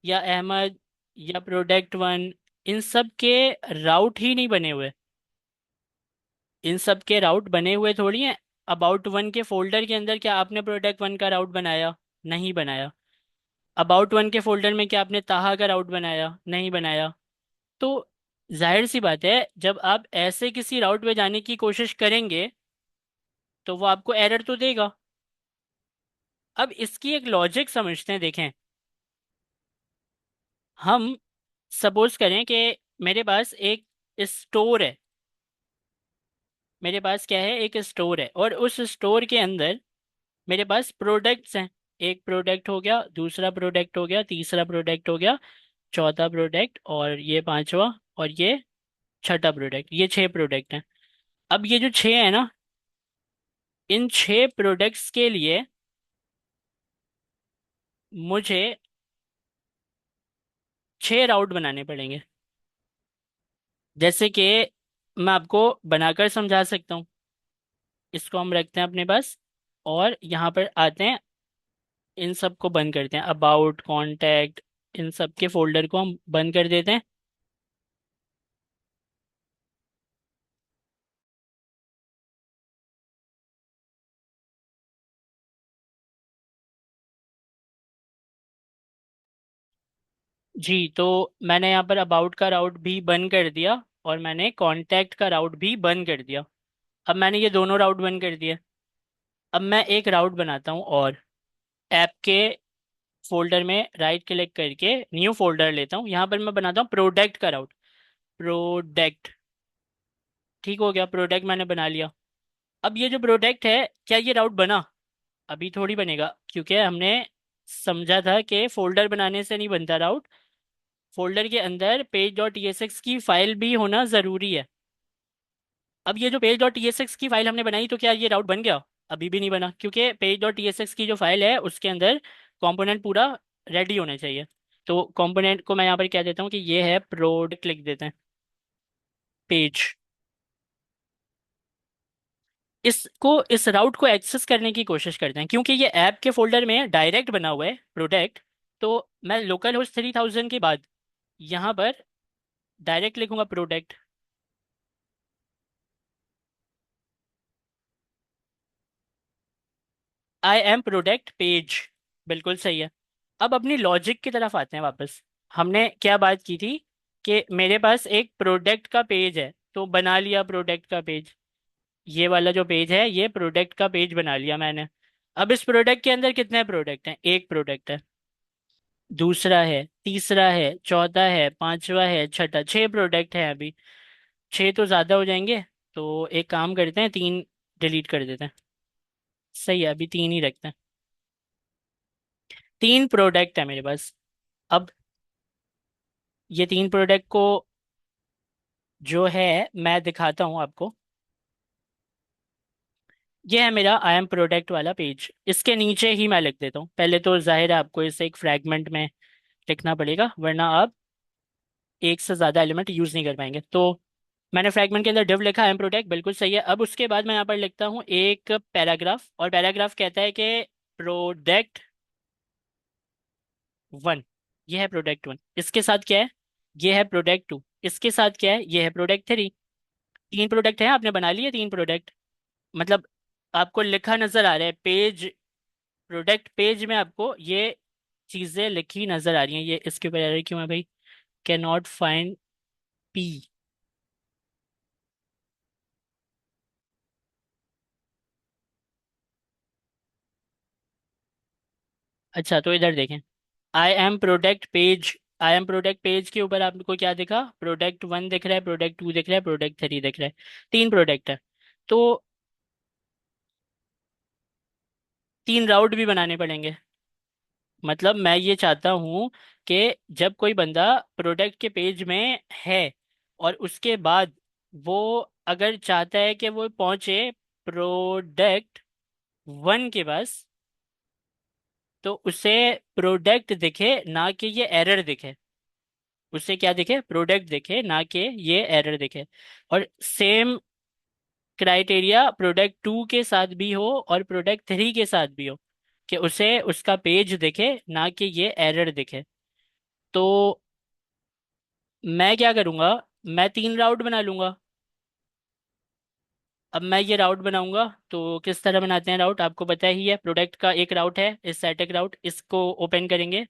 या अहमद या प्रोडक्ट वन, इन सब के राउट ही नहीं बने हुए। इन सब के राउट बने हुए थोड़ी हैं। अबाउट वन के फोल्डर के अंदर क्या आपने प्रोडक्ट वन का राउट बनाया, नहीं बनाया। अबाउट वन के फोल्डर में क्या आपने ताहा का राउट बनाया, नहीं बनाया। तो जाहिर सी बात है, जब आप ऐसे किसी राउट पे जाने की कोशिश करेंगे तो वो आपको एरर तो देगा। अब इसकी एक लॉजिक समझते हैं, देखें। हम सपोज करें कि मेरे पास एक स्टोर है, मेरे पास क्या है, एक स्टोर है, और उस स्टोर के अंदर मेरे पास प्रोडक्ट्स हैं। एक प्रोडक्ट हो गया, दूसरा प्रोडक्ट हो गया, तीसरा प्रोडक्ट हो गया, चौथा प्रोडक्ट, और ये पांचवा, और ये छठा प्रोडक्ट। ये छह प्रोडक्ट हैं। अब ये जो छह है ना, इन छह प्रोडक्ट्स के लिए मुझे छह राउट बनाने पड़ेंगे। जैसे कि मैं आपको बनाकर समझा सकता हूँ। इसको हम रखते हैं अपने पास, और यहाँ पर आते हैं, इन सब को बंद करते हैं, अबाउट कॉन्टैक्ट, इन सब के फोल्डर को हम बंद कर देते हैं। जी, तो मैंने यहाँ पर अबाउट का राउट भी बंद कर दिया, और मैंने कॉन्टैक्ट का राउट भी बंद कर दिया। अब मैंने ये दोनों राउट बंद कर दिए। अब मैं एक राउट बनाता हूँ, और ऐप के फोल्डर में राइट क्लिक करके न्यू फोल्डर लेता हूँ। यहाँ पर मैं बनाता हूँ प्रोडक्ट का राउट। प्रोडक्ट, ठीक हो गया, प्रोडक्ट मैंने बना लिया। अब ये जो प्रोडक्ट है, क्या ये राउट बना, अभी थोड़ी बनेगा, क्योंकि हमने समझा था कि फोल्डर बनाने से नहीं बनता राउट, फोल्डर के अंदर पेज डॉट टीएसएक्स की फाइल भी होना ज़रूरी है। अब ये जो पेज डॉट टीएसएक्स की फाइल हमने बनाई, तो क्या ये राउट बन गया? अभी भी नहीं बना, क्योंकि पेज डॉट टीएसएक्स की जो फाइल है उसके अंदर कंपोनेंट पूरा रेडी होना चाहिए। तो कंपोनेंट को मैं यहाँ पर क्या देता हूँ कि ये है प्रोडक्ट, लिख देते हैं पेज। इसको, इस राउट को एक्सेस करने की कोशिश करते हैं, क्योंकि ये ऐप के फोल्डर में डायरेक्ट बना हुआ है प्रोडक्ट। तो मैं लोकल होस्ट 3000 के बाद यहाँ पर डायरेक्ट लिखूंगा product. I am product page, बिल्कुल सही है। अब अपनी लॉजिक की तरफ आते हैं वापस। हमने क्या बात की थी कि मेरे पास एक प्रोडक्ट का पेज है, तो बना लिया प्रोडक्ट का पेज। ये वाला जो पेज है ये प्रोडक्ट का पेज बना लिया मैंने। अब इस प्रोडक्ट के अंदर कितने प्रोडक्ट हैं? एक प्रोडक्ट है, दूसरा है, तीसरा है, चौथा है, पांचवा है, छठा, 6 प्रोडक्ट हैं अभी। 6 तो ज़्यादा हो जाएंगे, तो एक काम करते हैं, 3 डिलीट कर देते हैं। सही है, अभी 3 ही रखते हैं। 3 प्रोडक्ट है मेरे पास। अब ये 3 प्रोडक्ट को जो है मैं दिखाता हूँ आपको। ये है मेरा आई एम प्रोडक्ट वाला पेज। इसके नीचे ही मैं लिख देता हूँ। पहले तो जाहिर है आपको इसे एक फ्रैगमेंट में लिखना पड़ेगा, वरना आप एक से ज़्यादा एलिमेंट यूज़ नहीं कर पाएंगे। तो मैंने फ्रैगमेंट के अंदर डिव लिखा, आई एम प्रोडक्ट, बिल्कुल सही है। अब उसके बाद मैं यहाँ पर लिखता हूँ एक पैराग्राफ, और पैराग्राफ कहता है कि प्रोडक्ट 1, ये है प्रोडक्ट 1, इसके साथ क्या है? ये है प्रोडक्ट 2, इसके साथ क्या है? ये है प्रोडक्ट 3। 3 प्रोडक्ट हैं, आपने बना लिए 3 प्रोडक्ट। मतलब आपको लिखा नजर आ रहा है पेज, प्रोडक्ट पेज में आपको ये चीजें लिखी नजर आ रही हैं। ये इसके ऊपर एरर क्यों है भाई? Can not find P. अच्छा, तो इधर देखें, I am product page, I am product page के ऊपर आपको क्या दिखा? प्रोडक्ट 1 दिख रहा है, प्रोडक्ट 2 दिख रहा है, प्रोडक्ट 3 दिख रहा है। 3 प्रोडक्ट है, तो 3 राउट भी बनाने पड़ेंगे। मतलब मैं ये चाहता हूँ कि जब कोई बंदा प्रोडक्ट के पेज में है, और उसके बाद वो अगर चाहता है कि वो पहुंचे प्रोडक्ट 1 के पास, तो उसे प्रोडक्ट दिखे, ना कि ये एरर दिखे। उसे क्या दिखे? प्रोडक्ट दिखे, ना कि ये एरर दिखे। और सेम क्राइटेरिया प्रोडक्ट 2 के साथ भी हो और प्रोडक्ट 3 के साथ भी हो, कि उसे उसका पेज दिखे, ना कि ये एरर दिखे। तो मैं क्या करूंगा, मैं 3 राउट बना लूंगा। अब मैं ये राउट बनाऊंगा, तो किस तरह बनाते हैं राउट आपको पता ही है। प्रोडक्ट का एक राउट है, इस स्टैटिक राउट, इसको ओपन करेंगे।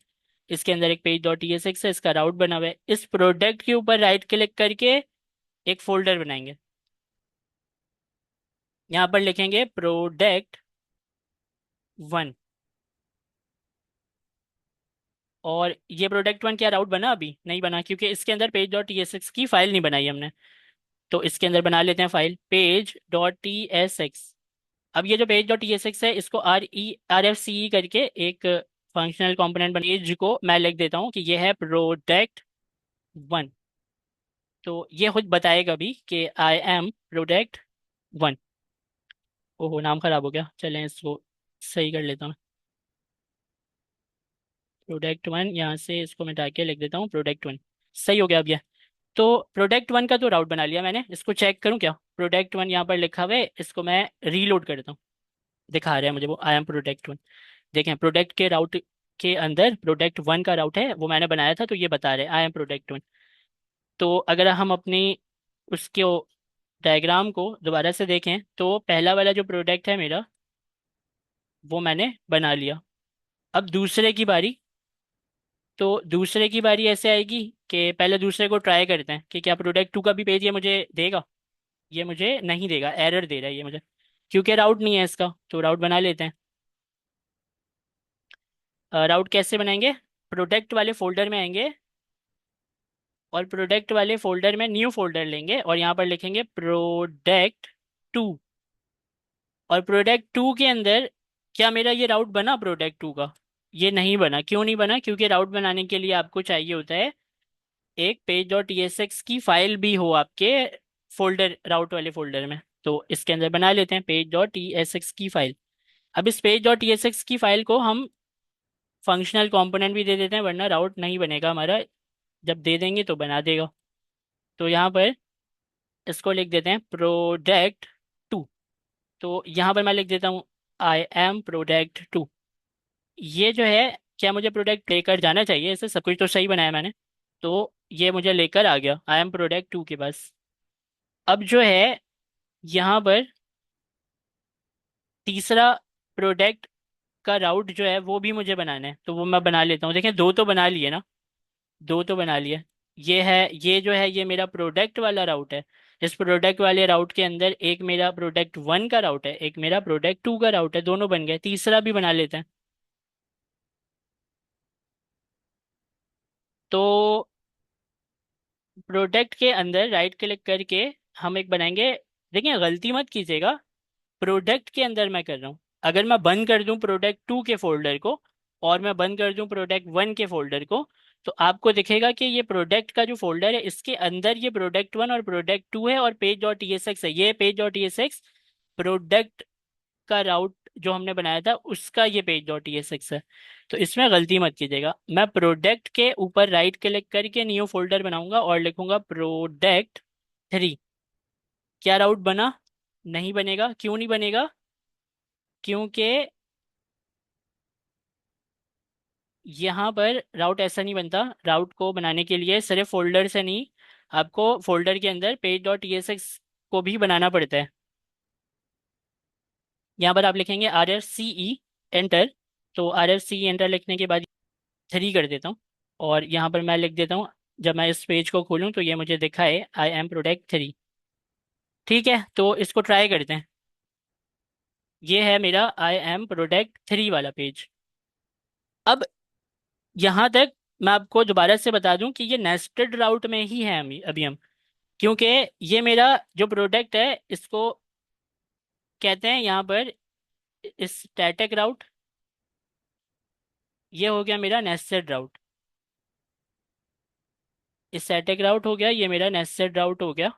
इसके अंदर एक पेज डॉट टीएसएक्स है, इसका राउट बना हुआ है। इस प्रोडक्ट के ऊपर राइट क्लिक करके एक फोल्डर बनाएंगे। यहाँ पर लिखेंगे प्रोडक्ट 1। और ये प्रोडक्ट 1 क्या राउट बना? अभी नहीं बना, क्योंकि इसके अंदर पेज डॉट टीएसएक्स की फाइल नहीं बनाई हमने। तो इसके अंदर बना लेते हैं फाइल पेज डॉट टीएसएक्स। अब ये जो पेज डॉट टीएसएक्स है, इसको RFCE करके एक फंक्शनल कंपोनेंट बन, पेज को मैं लिख देता हूँ कि ये है प्रोडक्ट 1। तो ये खुद बताएगा भी कि आई एम प्रोडक्ट 1। ओहो, नाम खराब हो गया, चलें इसको सही कर लेता हूँ। प्रोडक्ट 1, यहाँ से इसको मिटा के लिख देता हूँ प्रोडक्ट 1। सही हो गया अब ये। तो प्रोडक्ट 1 का तो राउट बना लिया मैंने, इसको चेक करूँ क्या? प्रोडक्ट 1 यहाँ पर लिखा हुआ है, इसको मैं रीलोड करता हूँ। दिखा रहा है मुझे वो आई एम प्रोडक्ट 1। देखें, प्रोडक्ट के राउट के अंदर प्रोडक्ट 1 का राउट है, वो मैंने बनाया था, तो ये बता रहे आई एम प्रोडक्ट 1। तो अगर हम अपनी उसके डायग्राम को दोबारा से देखें, तो पहला वाला जो प्रोडक्ट है मेरा, वो मैंने बना लिया। अब दूसरे की बारी। तो दूसरे की बारी ऐसे आएगी कि पहले दूसरे को ट्राई करते हैं कि क्या प्रोडक्ट 2 का भी पेज ये मुझे देगा। ये मुझे नहीं देगा, एरर दे रहा है ये मुझे, क्योंकि राउट नहीं है इसका। तो राउट बना लेते हैं। राउट कैसे बनाएंगे? प्रोडक्ट वाले फोल्डर में आएंगे, और प्रोडक्ट वाले फोल्डर में न्यू फोल्डर लेंगे, और यहाँ पर लिखेंगे प्रोडक्ट 2। और प्रोडक्ट 2 के अंदर क्या मेरा ये राउट बना प्रोडक्ट टू का? ये नहीं बना। क्यों नहीं बना? क्योंकि राउट बनाने के लिए आपको चाहिए होता है एक पेज डॉट टीएसएक्स की फाइल भी हो आपके फोल्डर, राउट वाले फोल्डर में। तो इसके अंदर बना लेते हैं पेज डॉट टीएसएक्स की फाइल। अब इस पेज डॉट टीएसएक्स की फाइल को हम फंक्शनल कंपोनेंट भी दे देते हैं, वरना राउट नहीं बनेगा हमारा। जब दे देंगे तो बना देगा। तो यहाँ पर इसको लिख देते हैं प्रोडक्ट टू। तो यहाँ पर मैं लिख देता हूँ आई एम प्रोडक्ट टू। ये जो है, क्या मुझे प्रोडक्ट लेकर जाना चाहिए? ऐसे सब कुछ तो सही बनाया मैंने। तो ये मुझे लेकर आ गया आई एम प्रोडक्ट टू के पास। अब जो है यहाँ पर तीसरा प्रोडक्ट का राउट जो है वो भी मुझे बनाना है, तो वो मैं बना लेता हूँ। देखें, दो तो बना लिए ना, दो तो बना लिए। ये है, ये जो है ये मेरा प्रोडक्ट वाला राउट है। इस प्रोडक्ट वाले राउट के अंदर एक मेरा प्रोडक्ट वन का राउट है, एक मेरा प्रोडक्ट टू का राउट है, दोनों बन गए। तीसरा भी बना लेते हैं। तो प्रोडक्ट के अंदर राइट क्लिक करके हम एक बनाएंगे। देखिए, गलती मत कीजिएगा, प्रोडक्ट के अंदर मैं कर रहा हूँ। अगर मैं बंद कर दूं प्रोडक्ट टू के फोल्डर को और मैं बंद कर दूं प्रोडक्ट वन के फोल्डर को, तो आपको दिखेगा कि ये प्रोडक्ट का जो फोल्डर है इसके अंदर ये प्रोडक्ट वन और प्रोडक्ट टू है और पेज डॉट टीएसएक्स है। ये पेज डॉट टीएसएक्स प्रोडक्ट का राउट जो हमने बनाया था उसका ये पेज डॉट टीएसएक्स है। तो इसमें गलती मत कीजिएगा। मैं प्रोडक्ट के ऊपर राइट क्लिक करके न्यू फोल्डर बनाऊंगा और लिखूंगा प्रोडक्ट थ्री। क्या राउट बना? नहीं बनेगा। क्यों नहीं बनेगा? क्योंकि यहाँ पर राउट ऐसा नहीं बनता। राउट को बनाने के लिए सिर्फ फोल्डर से नहीं, आपको फोल्डर के अंदर पेज डॉट टीएसएक्स को भी बनाना पड़ता है। यहाँ पर आप लिखेंगे आर एफ सी ई एंटर। तो आर एफ सी एंटर लिखने के बाद थ्री कर देता हूँ। और यहाँ पर मैं लिख देता हूँ, जब मैं इस पेज को खोलूँ तो ये मुझे दिखाए आई एम प्रोडक्ट थ्री। ठीक है, तो इसको ट्राई करते हैं। ये है मेरा आई एम प्रोडक्ट थ्री वाला पेज। अब यहाँ तक मैं आपको दोबारा से बता दूं कि ये नेस्टेड राउट में ही है अभी हम। क्योंकि ये मेरा जो प्रोडक्ट है इसको कहते हैं यहाँ पर स्टैटिक राउट। ये हो गया मेरा नेस्टेड राउट। स्टैटिक राउट हो गया, ये मेरा नेस्टेड राउट हो गया।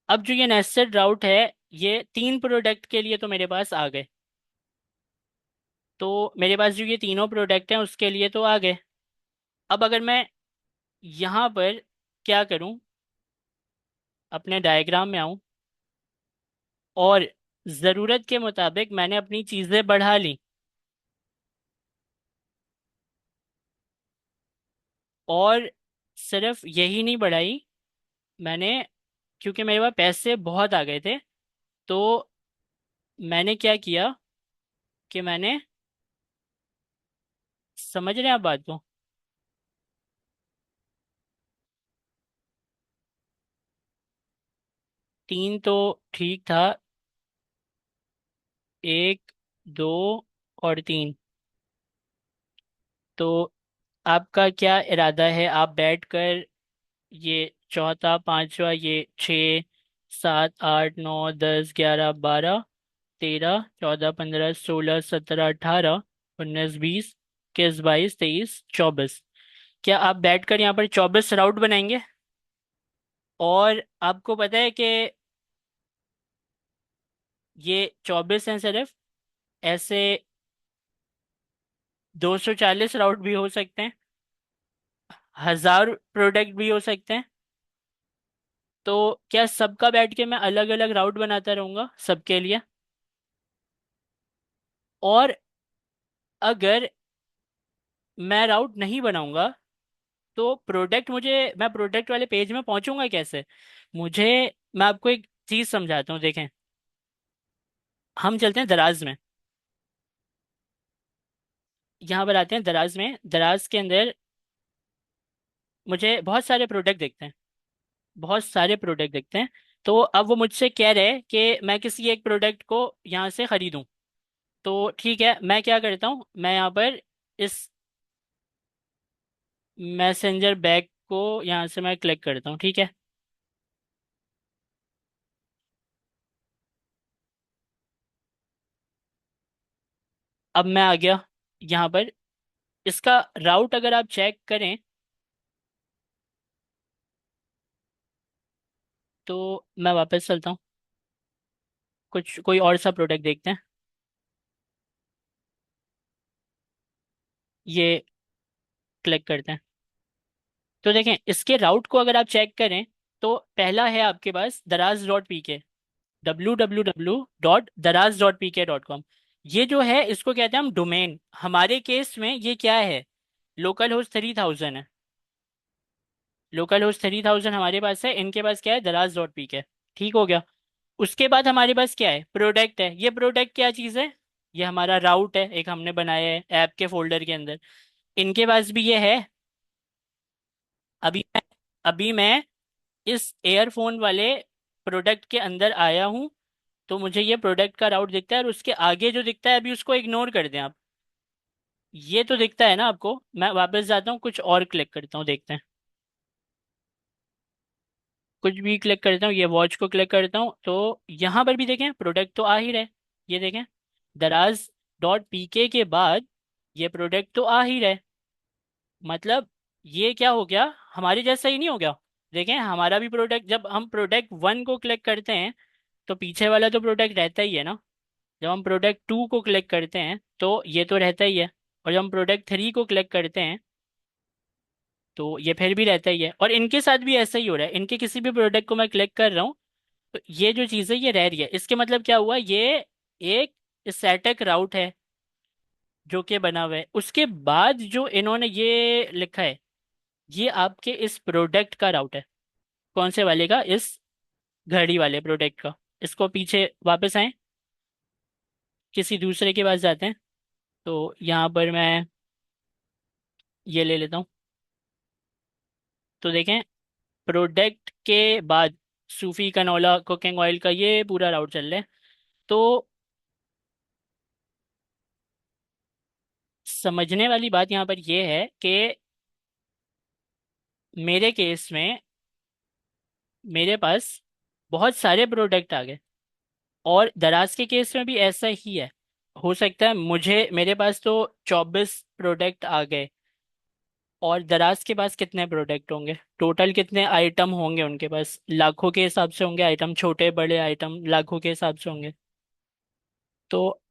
अब जो ये नेस्टेड राउट है, ये तीन प्रोडक्ट के लिए तो मेरे पास आ गए। तो मेरे पास जो ये तीनों प्रोडक्ट हैं उसके लिए तो आ गए। अब अगर मैं यहाँ पर क्या करूँ, अपने डायग्राम में आऊँ और ज़रूरत के मुताबिक मैंने अपनी चीज़ें बढ़ा ली, और सिर्फ यही नहीं बढ़ाई मैंने, क्योंकि मेरे पास पैसे बहुत आ गए थे, तो मैंने क्या किया कि मैंने, समझ रहे हैं आप बात को? तीन तो ठीक था, एक, दो और तीन। तो आपका क्या इरादा है? आप बैठकर ये चौथा, पांचवा, ये छः, सात, आठ, नौ, 10, 11, 12, 13, 14, 15, 16, 17, 18, 19, 20, 21, 22, 23, 24, क्या आप बैठकर यहाँ पर 24 राउट बनाएंगे? और आपको पता है कि ये 24 हैं सिर्फ, ऐसे 240 राउट भी हो सकते हैं, 1000 प्रोडक्ट भी हो सकते हैं। तो क्या सबका बैठ के मैं अलग अलग राउट बनाता रहूंगा सबके लिए? और अगर मैं राउट नहीं बनाऊंगा तो प्रोडक्ट मुझे, मैं प्रोडक्ट वाले पेज में पहुंचूंगा कैसे? मुझे, मैं आपको एक चीज समझाता हूँ। देखें, हम चलते हैं दराज में। यहाँ पर आते हैं दराज में। दराज के अंदर मुझे बहुत सारे प्रोडक्ट दिखते हैं, बहुत सारे प्रोडक्ट दिखते हैं। तो अब वो मुझसे कह रहे हैं कि मैं किसी एक प्रोडक्ट को यहाँ से खरीदूं। तो ठीक है, मैं क्या करता हूँ, मैं यहाँ पर इस मैसेंजर बैग को यहाँ से मैं क्लिक करता हूँ। ठीक है, अब मैं आ गया यहाँ पर। इसका राउट अगर आप चेक करें तो मैं वापस चलता हूँ, कुछ कोई और सा प्रोडक्ट देखते हैं। ये क्लिक करते हैं तो देखें इसके राउट को अगर आप चेक करें तो पहला है आपके पास daraz.pk, www.daraz.pk.com। ये जो है इसको कहते हैं हम डोमेन। हमारे केस में ये क्या है, लोकल होस्ट 3000 है। लोकल होस्ट 3000 हमारे पास है, इनके पास क्या है, daraz.pk। ठीक हो गया। उसके बाद हमारे पास क्या है, प्रोडक्ट है। ये प्रोडक्ट क्या चीज़ है, ये हमारा राउट है, एक हमने बनाया है ऐप के फोल्डर के अंदर। इनके पास भी ये है। अभी मैं अभी मैं इस एयरफोन वाले प्रोडक्ट के अंदर आया हूँ, तो मुझे ये प्रोडक्ट का राउट दिखता है, और उसके आगे जो दिखता है अभी उसको इग्नोर कर दें आप। ये तो दिखता है ना आपको। मैं वापस जाता हूँ, कुछ और क्लिक करता हूँ, देखते हैं। कुछ भी क्लिक करता हूँ, ये वॉच को क्लिक करता हूँ, तो यहाँ पर भी देखें प्रोडक्ट तो आ ही रहे। ये देखें, दराज.पीके के बाद ये प्रोडक्ट तो आ ही रहे। मतलब ये क्या हो गया, हमारे जैसा ही नहीं हो गया। देखें हमारा भी प्रोडक्ट, जब हम प्रोडक्ट 1 को क्लिक करते हैं तो पीछे वाला तो प्रोडक्ट रहता ही है ना। जब हम प्रोडक्ट 2 को क्लिक करते हैं तो ये तो रहता ही है। और जब हम प्रोडक्ट 3 को क्लिक करते हैं तो ये फिर भी रहता ही है। और इनके साथ भी ऐसा ही हो रहा है, इनके किसी भी प्रोडक्ट को मैं क्लिक कर रहा हूँ तो ये जो चीज़ है ये रह रही है। इसके मतलब क्या हुआ, ये एक स्टैटिक राउट है जो कि बना हुआ है। उसके बाद जो इन्होंने ये लिखा है, ये आपके इस प्रोडक्ट का राउट है। कौन से वाले का, इस घड़ी वाले प्रोडक्ट का। इसको पीछे वापस आए, किसी दूसरे के पास जाते हैं। तो यहाँ पर मैं ये ले लेता हूँ। तो देखें प्रोडक्ट के बाद सूफी कनोला कुकिंग ऑयल का ये पूरा राउट चल रहा है। तो समझने वाली बात यहाँ पर ये है कि मेरे केस में मेरे पास बहुत सारे प्रोडक्ट आ गए, और दराज के केस में भी ऐसा ही है। हो सकता है मुझे, मेरे पास तो 24 प्रोडक्ट आ गए, और दराज के पास कितने प्रोडक्ट होंगे, टोटल कितने आइटम होंगे उनके पास, लाखों के हिसाब से होंगे आइटम, छोटे बड़े आइटम लाखों के हिसाब से होंगे। तो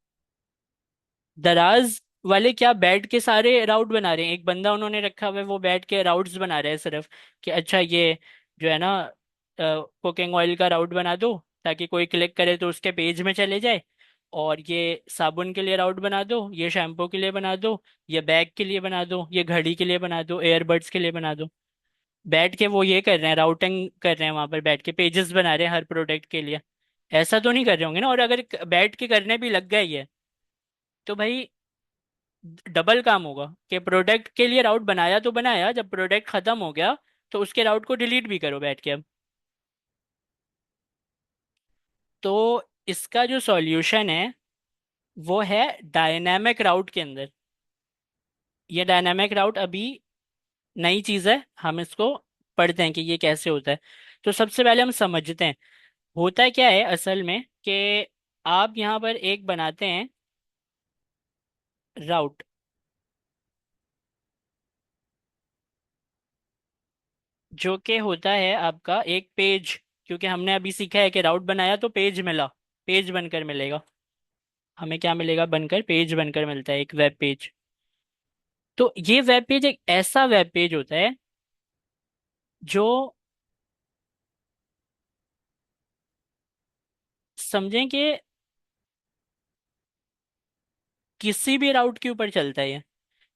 दराज वाले क्या बैठ के सारे राउट बना रहे हैं, एक बंदा उन्होंने रखा हुआ है वो बैठ के राउट्स बना रहे हैं सिर्फ, कि अच्छा ये जो है ना कुकिंग ऑयल का राउट बना दो ताकि कोई क्लिक करे तो उसके पेज में चले जाए, और ये साबुन के लिए राउट बना दो, ये शैम्पू के लिए बना दो, ये बैग के लिए बना दो, ये घड़ी के लिए बना दो, एयरबड्स के लिए बना दो। बैठ के वो ये कर रहे हैं, राउटिंग कर रहे हैं, वहां पर बैठ के पेजेस बना रहे हैं हर प्रोडक्ट के लिए। ऐसा तो नहीं कर रहे होंगे ना, और अगर बैठ के करने भी लग गए ये, तो भाई डबल काम होगा कि प्रोडक्ट के लिए राउट बनाया तो बनाया, जब प्रोडक्ट खत्म हो गया तो उसके राउट को डिलीट भी करो बैठ के अब। तो इसका जो सॉल्यूशन है वो है डायनामिक राउट के अंदर। ये डायनामिक राउट अभी नई चीज़ है, हम इसको पढ़ते हैं कि ये कैसे होता है। तो सबसे पहले हम समझते हैं होता क्या है असल में, कि आप यहाँ पर एक बनाते हैं राउट, जो कि होता है आपका एक पेज। क्योंकि हमने अभी सीखा है कि राउट बनाया तो पेज मिला, पेज बनकर मिलेगा। हमें क्या मिलेगा बनकर, पेज बनकर मिलता है, एक वेब पेज। तो ये वेब पेज एक ऐसा वेब पेज होता है जो, समझें कि किसी भी राउट के ऊपर चलता है ये।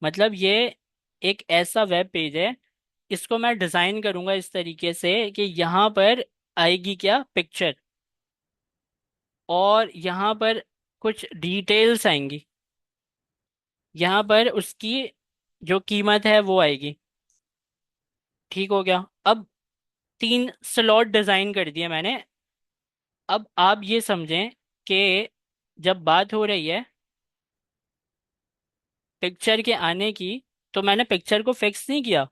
मतलब ये एक ऐसा वेब पेज है, इसको मैं डिज़ाइन करूंगा इस तरीके से कि यहाँ पर आएगी क्या, पिक्चर, और यहाँ पर कुछ डिटेल्स आएंगी, यहाँ पर उसकी जो कीमत है वो आएगी। ठीक हो गया। अब 3 स्लॉट डिज़ाइन कर दिए मैंने। अब आप ये समझें कि जब बात हो रही है पिक्चर के आने की, तो मैंने पिक्चर को फिक्स नहीं किया।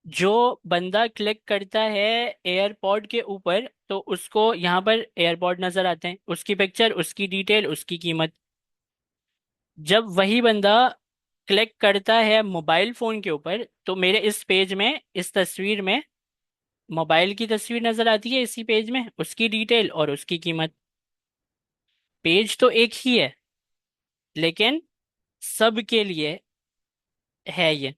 जो बंदा क्लिक करता है एयरपॉड के ऊपर तो उसको यहाँ पर एयरपॉड नज़र आते हैं, उसकी पिक्चर, उसकी डिटेल, उसकी कीमत। जब वही बंदा क्लिक करता है मोबाइल फोन के ऊपर, तो मेरे इस पेज में, इस तस्वीर में मोबाइल की तस्वीर नजर आती है, इसी पेज में उसकी डिटेल और उसकी कीमत। पेज तो एक ही है, लेकिन सब के लिए है ये।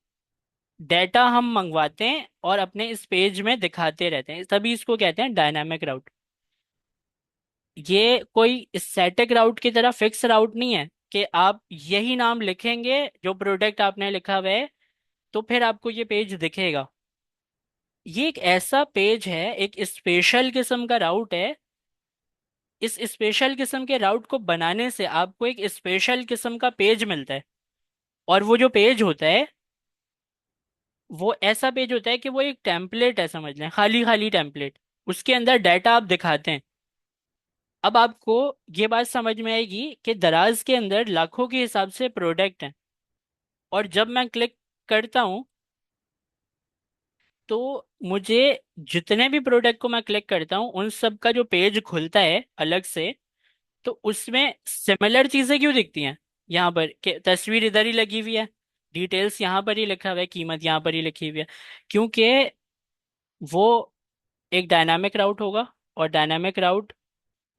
डेटा हम मंगवाते हैं और अपने इस पेज में दिखाते रहते हैं, तभी इसको कहते हैं डायनामिक राउट। ये कोई स्टैटिक राउट की तरह फिक्स राउट नहीं है कि आप यही नाम लिखेंगे जो प्रोडक्ट आपने लिखा हुआ है तो फिर आपको ये पेज दिखेगा। ये एक ऐसा पेज है, एक स्पेशल किस्म का राउट है। इस स्पेशल किस्म के राउट को बनाने से आपको एक स्पेशल किस्म का पेज मिलता है। और वो जो पेज होता है, वो ऐसा पेज होता है कि वो एक टेम्पलेट है, समझ लें, खाली खाली टेम्पलेट। उसके अंदर डाटा आप दिखाते हैं। अब आपको ये बात समझ में आएगी कि दराज के अंदर लाखों के हिसाब से प्रोडक्ट हैं, और जब मैं क्लिक करता हूँ तो मुझे जितने भी प्रोडक्ट को मैं क्लिक करता हूँ उन सब का जो पेज खुलता है अलग से, तो उसमें सिमिलर चीजें क्यों दिखती हैं? यहाँ पर कि तस्वीर इधर ही लगी हुई है, डिटेल्स यहाँ पर ही लिखा हुआ है, कीमत यहाँ पर ही लिखी हुई है। क्योंकि वो एक डायनामिक राउट होगा, और डायनामिक राउट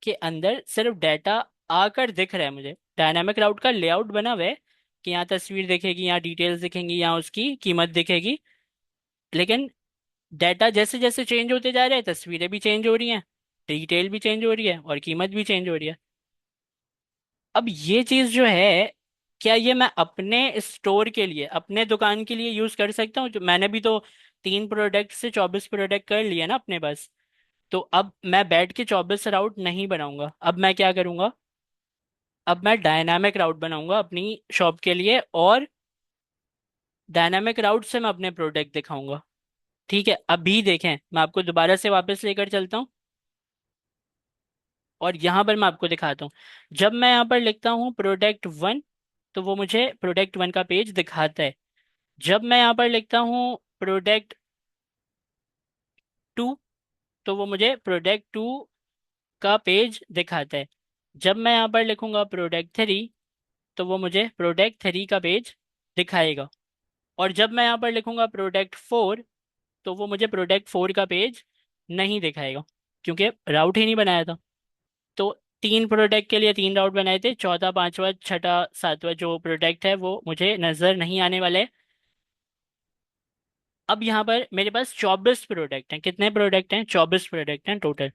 के अंदर सिर्फ डाटा आकर दिख रहा है मुझे। डायनामिक राउट का लेआउट बना हुआ है कि यहाँ तस्वीर दिखेगी, यहाँ डिटेल्स दिखेंगी, यहाँ उसकी कीमत दिखेगी। लेकिन डाटा जैसे जैसे चेंज होते जा रहे हैं, तस्वीरें भी चेंज हो रही हैं, डिटेल भी चेंज हो रही है, और कीमत भी चेंज हो रही है। अब ये चीज़ जो है, क्या ये मैं अपने स्टोर के लिए, अपने दुकान के लिए यूज़ कर सकता हूँ? जो मैंने भी तो 3 प्रोडक्ट से 24 प्रोडक्ट कर लिए ना अपने पास। तो अब मैं बैठ के 24 राउट नहीं बनाऊंगा, अब मैं क्या करूंगा? अब मैं डायनामिक राउट बनाऊंगा अपनी शॉप के लिए, और डायनामिक राउट से मैं अपने प्रोडक्ट दिखाऊंगा। ठीक है, अभी देखें, मैं आपको दोबारा से वापस लेकर चलता हूँ, और यहाँ पर मैं आपको दिखाता हूँ। जब मैं यहाँ पर लिखता हूँ प्रोडक्ट 1, तो वो मुझे प्रोडक्ट 1 का पेज दिखाता है। जब मैं यहाँ पर लिखता हूँ प्रोडक्ट 2, तो वो मुझे प्रोडक्ट 2 का पेज दिखाता है। जब मैं यहाँ पर लिखूंगा प्रोडक्ट 3, तो वो मुझे प्रोडक्ट 3 का पेज दिखाएगा। और जब मैं यहाँ पर लिखूंगा प्रोडक्ट 4, तो वो मुझे प्रोडक्ट 4 का पेज नहीं दिखाएगा, क्योंकि राउट ही नहीं बनाया था। तो 3 प्रोडक्ट के लिए 3 राउट बनाए थे, चौथा, पांचवा, छठा, सातवां जो प्रोडक्ट है वो मुझे नज़र नहीं आने वाले। अब यहाँ पर मेरे पास 24 प्रोडक्ट हैं। कितने प्रोडक्ट हैं? 24 प्रोडक्ट हैं टोटल।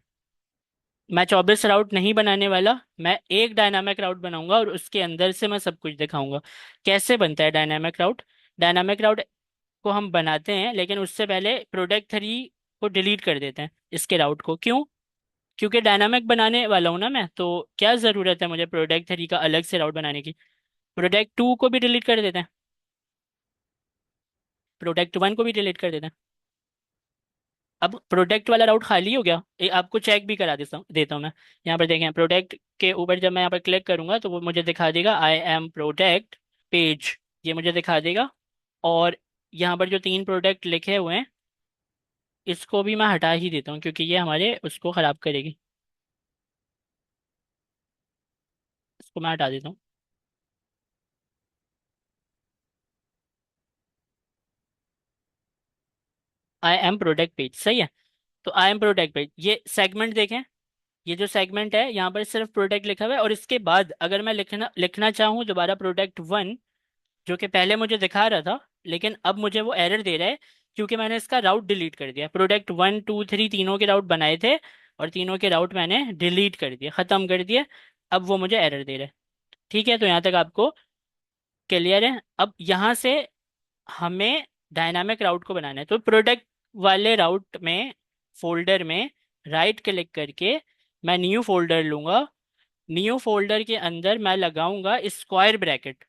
मैं 24 राउट नहीं बनाने वाला, मैं एक डायनामिक राउट बनाऊंगा और उसके अंदर से मैं सब कुछ दिखाऊंगा। कैसे बनता है डायनामिक राउट? डायनामिक राउट को हम बनाते हैं, लेकिन उससे पहले प्रोडक्ट 3 को डिलीट कर देते हैं, इसके राउट को। क्यों? क्योंकि डायनामिक बनाने वाला हूं ना मैं, तो क्या ज़रूरत है मुझे प्रोडक्ट 3 का अलग से राउट बनाने की? प्रोडक्ट 2 को भी डिलीट कर देते हैं, प्रोडक्ट 1 को भी डिलीट कर देते हैं। अब प्रोडक्ट वाला राउट खाली हो गया, आपको चेक भी करा देता हूँ मैं। यहाँ पर देखें, प्रोडक्ट के ऊपर जब मैं यहाँ पर क्लिक करूंगा तो वो मुझे दिखा देगा आई एम प्रोडक्ट पेज, ये मुझे दिखा देगा। और यहाँ पर जो 3 प्रोडक्ट लिखे हुए हैं, इसको भी मैं हटा ही देता हूँ क्योंकि ये हमारे उसको ख़राब करेगी। इसको मैं हटा देता हूँ। आई एम प्रोडक्ट पेज सही है। तो आई एम प्रोडक्ट पेज, ये सेगमेंट देखें, ये जो सेगमेंट है यहाँ पर सिर्फ प्रोडक्ट लिखा हुआ है, और इसके बाद अगर मैं लिखना लिखना चाहूँ दोबारा प्रोडक्ट 1, जो कि पहले मुझे दिखा रहा था, लेकिन अब मुझे वो एरर दे रहा है क्योंकि मैंने इसका राउट डिलीट कर दिया। प्रोडक्ट 1, 2, 3 तीनों के राउट बनाए थे, और तीनों के राउट मैंने डिलीट कर दिए, ख़त्म कर दिए। अब वो मुझे एरर दे रहा है। ठीक है, तो यहाँ तक आपको क्लियर है? अब यहाँ से हमें डायनामिक राउट को बनाना है, तो प्रोडक्ट वाले राउट में, फोल्डर में राइट क्लिक करके मैं न्यू फोल्डर लूंगा। न्यू फोल्डर के अंदर मैं लगाऊंगा स्क्वायर ब्रैकेट।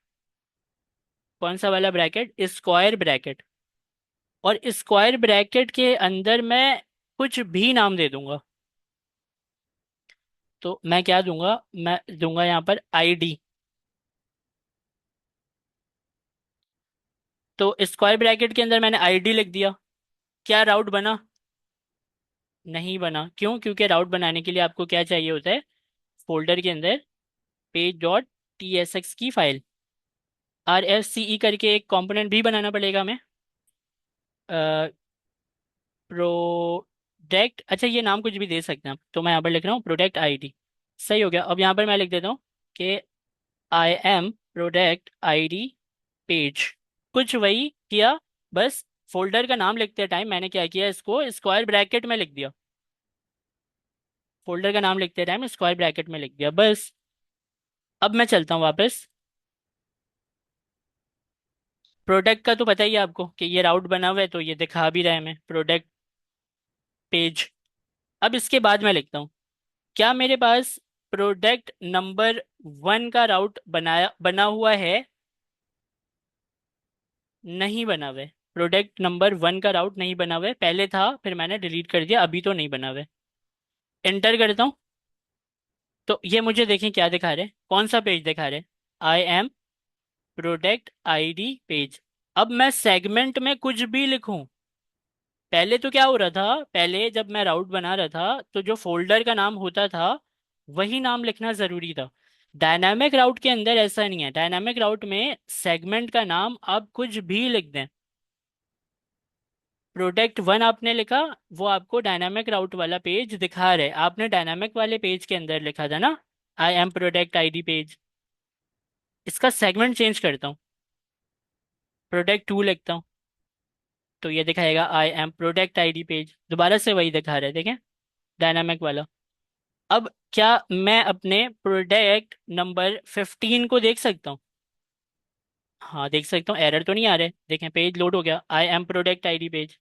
कौन सा वाला ब्रैकेट? Square bracket. और स्क्वायर ब्रैकेट के अंदर मैं कुछ भी नाम दे दूंगा। तो मैं क्या दूंगा? मैं दूंगा यहाँ पर आईडी। तो स्क्वायर ब्रैकेट के अंदर मैंने आईडी लिख दिया। क्या राउट बना? नहीं बना। क्यों? क्योंकि राउट बनाने के लिए आपको क्या चाहिए होता है? फोल्डर के अंदर page dot T S x की फाइल। RFCE करके एक कंपोनेंट भी बनाना पड़ेगा हमें। प्रोडक्ट, अच्छा ये नाम कुछ भी दे सकते हैं आप, तो मैं यहाँ पर लिख रहा हूँ प्रोडक्ट आईडी। सही हो गया। अब यहाँ पर मैं लिख देता हूँ कि I am product ID page. कुछ वही किया, बस फोल्डर का नाम लिखते टाइम मैंने क्या किया, इसको स्क्वायर ब्रैकेट में लिख दिया। फोल्डर का नाम लिखते टाइम स्क्वायर ब्रैकेट में लिख दिया बस। अब मैं चलता हूँ वापस। प्रोडक्ट का तो पता ही है आपको कि ये राउट बना हुआ है, तो ये दिखा भी रहा है हमें प्रोडक्ट पेज। अब इसके बाद मैं लिखता हूँ, क्या मेरे पास प्रोडक्ट नंबर 1 का राउट बना हुआ है? नहीं बना हुआ है। प्रोडक्ट नंबर 1 का राउट नहीं बना हुआ है, पहले था फिर मैंने डिलीट कर दिया, अभी तो नहीं बना हुआ है। एंटर करता हूँ तो ये मुझे देखें क्या दिखा रहे, कौन सा पेज दिखा रहे? I am product ID page. अब मैं सेगमेंट में कुछ भी लिखूं, पहले तो क्या हो रहा था, पहले जब मैं राउट बना रहा था तो जो फोल्डर का नाम होता था वही नाम लिखना जरूरी था। डायनामिक राउट के अंदर ऐसा नहीं है। डायनामिक राउट में सेगमेंट का नाम आप कुछ भी लिख दें। प्रोडक्ट 1 आपने लिखा, वो आपको डायनामिक राउट वाला पेज दिखा रहे, आपने डायनामिक वाले पेज के अंदर लिखा था ना, I am product ID page. इसका सेगमेंट चेंज करता हूँ, प्रोडक्ट 2 लिखता हूँ, तो ये दिखाएगा I am product ID page, दोबारा से वही दिखा रहे हैं, देखें डायनामिक वाला। अब क्या मैं अपने प्रोडक्ट नंबर 15 को देख सकता हूँ? हाँ देख सकता हूँ, एरर तो नहीं आ रहे, देखें पेज लोड हो गया, I am product ID page.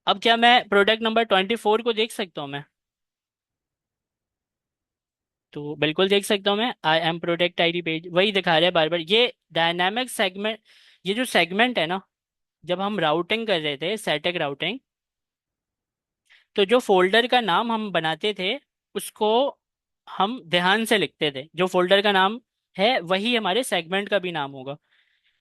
अब क्या मैं प्रोडक्ट नंबर 24 को देख सकता हूँ मैं? तो बिल्कुल देख सकता हूँ मैं, I am product ID page वही दिखा रहा है बार बार। ये डायनामिक सेगमेंट, ये जो सेगमेंट है ना, जब हम राउटिंग कर रहे थे स्टैटिक राउटिंग, तो जो फोल्डर का नाम हम बनाते थे उसको हम ध्यान से लिखते थे, जो फोल्डर का नाम है वही हमारे सेगमेंट का भी नाम होगा।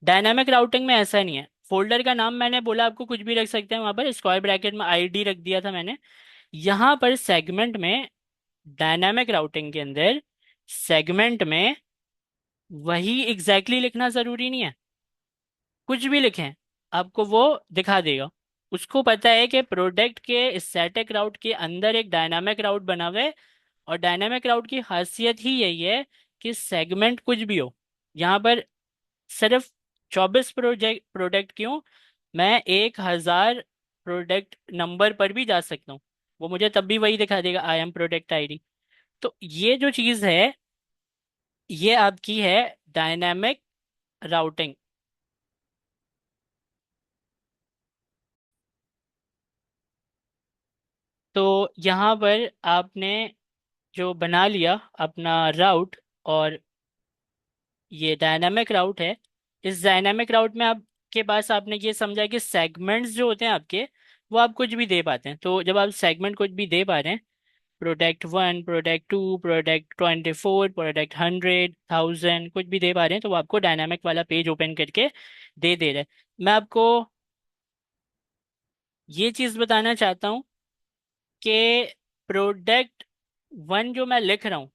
डायनामिक राउटिंग में ऐसा नहीं है। फोल्डर का नाम मैंने बोला आपको कुछ भी रख सकते हैं, वहां पर स्क्वायर ब्रैकेट में आईडी रख दिया था मैंने। यहाँ पर सेगमेंट में, डायनामिक राउटिंग के अंदर सेगमेंट में वही एग्जैक्टली लिखना जरूरी नहीं है, कुछ भी लिखें आपको वो दिखा देगा। उसको पता है कि प्रोडक्ट के स्टैटिक राउट के अंदर एक डायनामिक राउट बना हुआ है, और डायनामिक राउट की खासियत ही यही है कि सेगमेंट कुछ भी हो। यहाँ पर सिर्फ 24 प्रोडक्ट क्यों, मैं 1000 प्रोडक्ट नंबर पर भी जा सकता हूँ, वो मुझे तब भी वही दिखा देगा, आई एम प्रोडक्ट आईडी। तो ये जो चीज़ है ये आपकी है डायनामिक राउटिंग। तो यहाँ पर आपने जो बना लिया अपना राउट, और ये डायनामिक राउट है। इस डायनामिक राउट में आपके पास, आपने ये समझा कि सेगमेंट्स जो होते हैं आपके, वो आप कुछ भी दे पाते हैं। तो जब आप सेगमेंट कुछ भी दे पा रहे हैं, प्रोडक्ट 1, प्रोडक्ट 2, प्रोडक्ट 24, प्रोडक्ट 100, 1000, कुछ भी दे पा रहे हैं, तो वो आपको डायनामिक वाला पेज ओपन करके दे रहे हैं। मैं आपको ये चीज़ बताना चाहता हूँ कि प्रोडक्ट 1 जो मैं लिख रहा हूँ,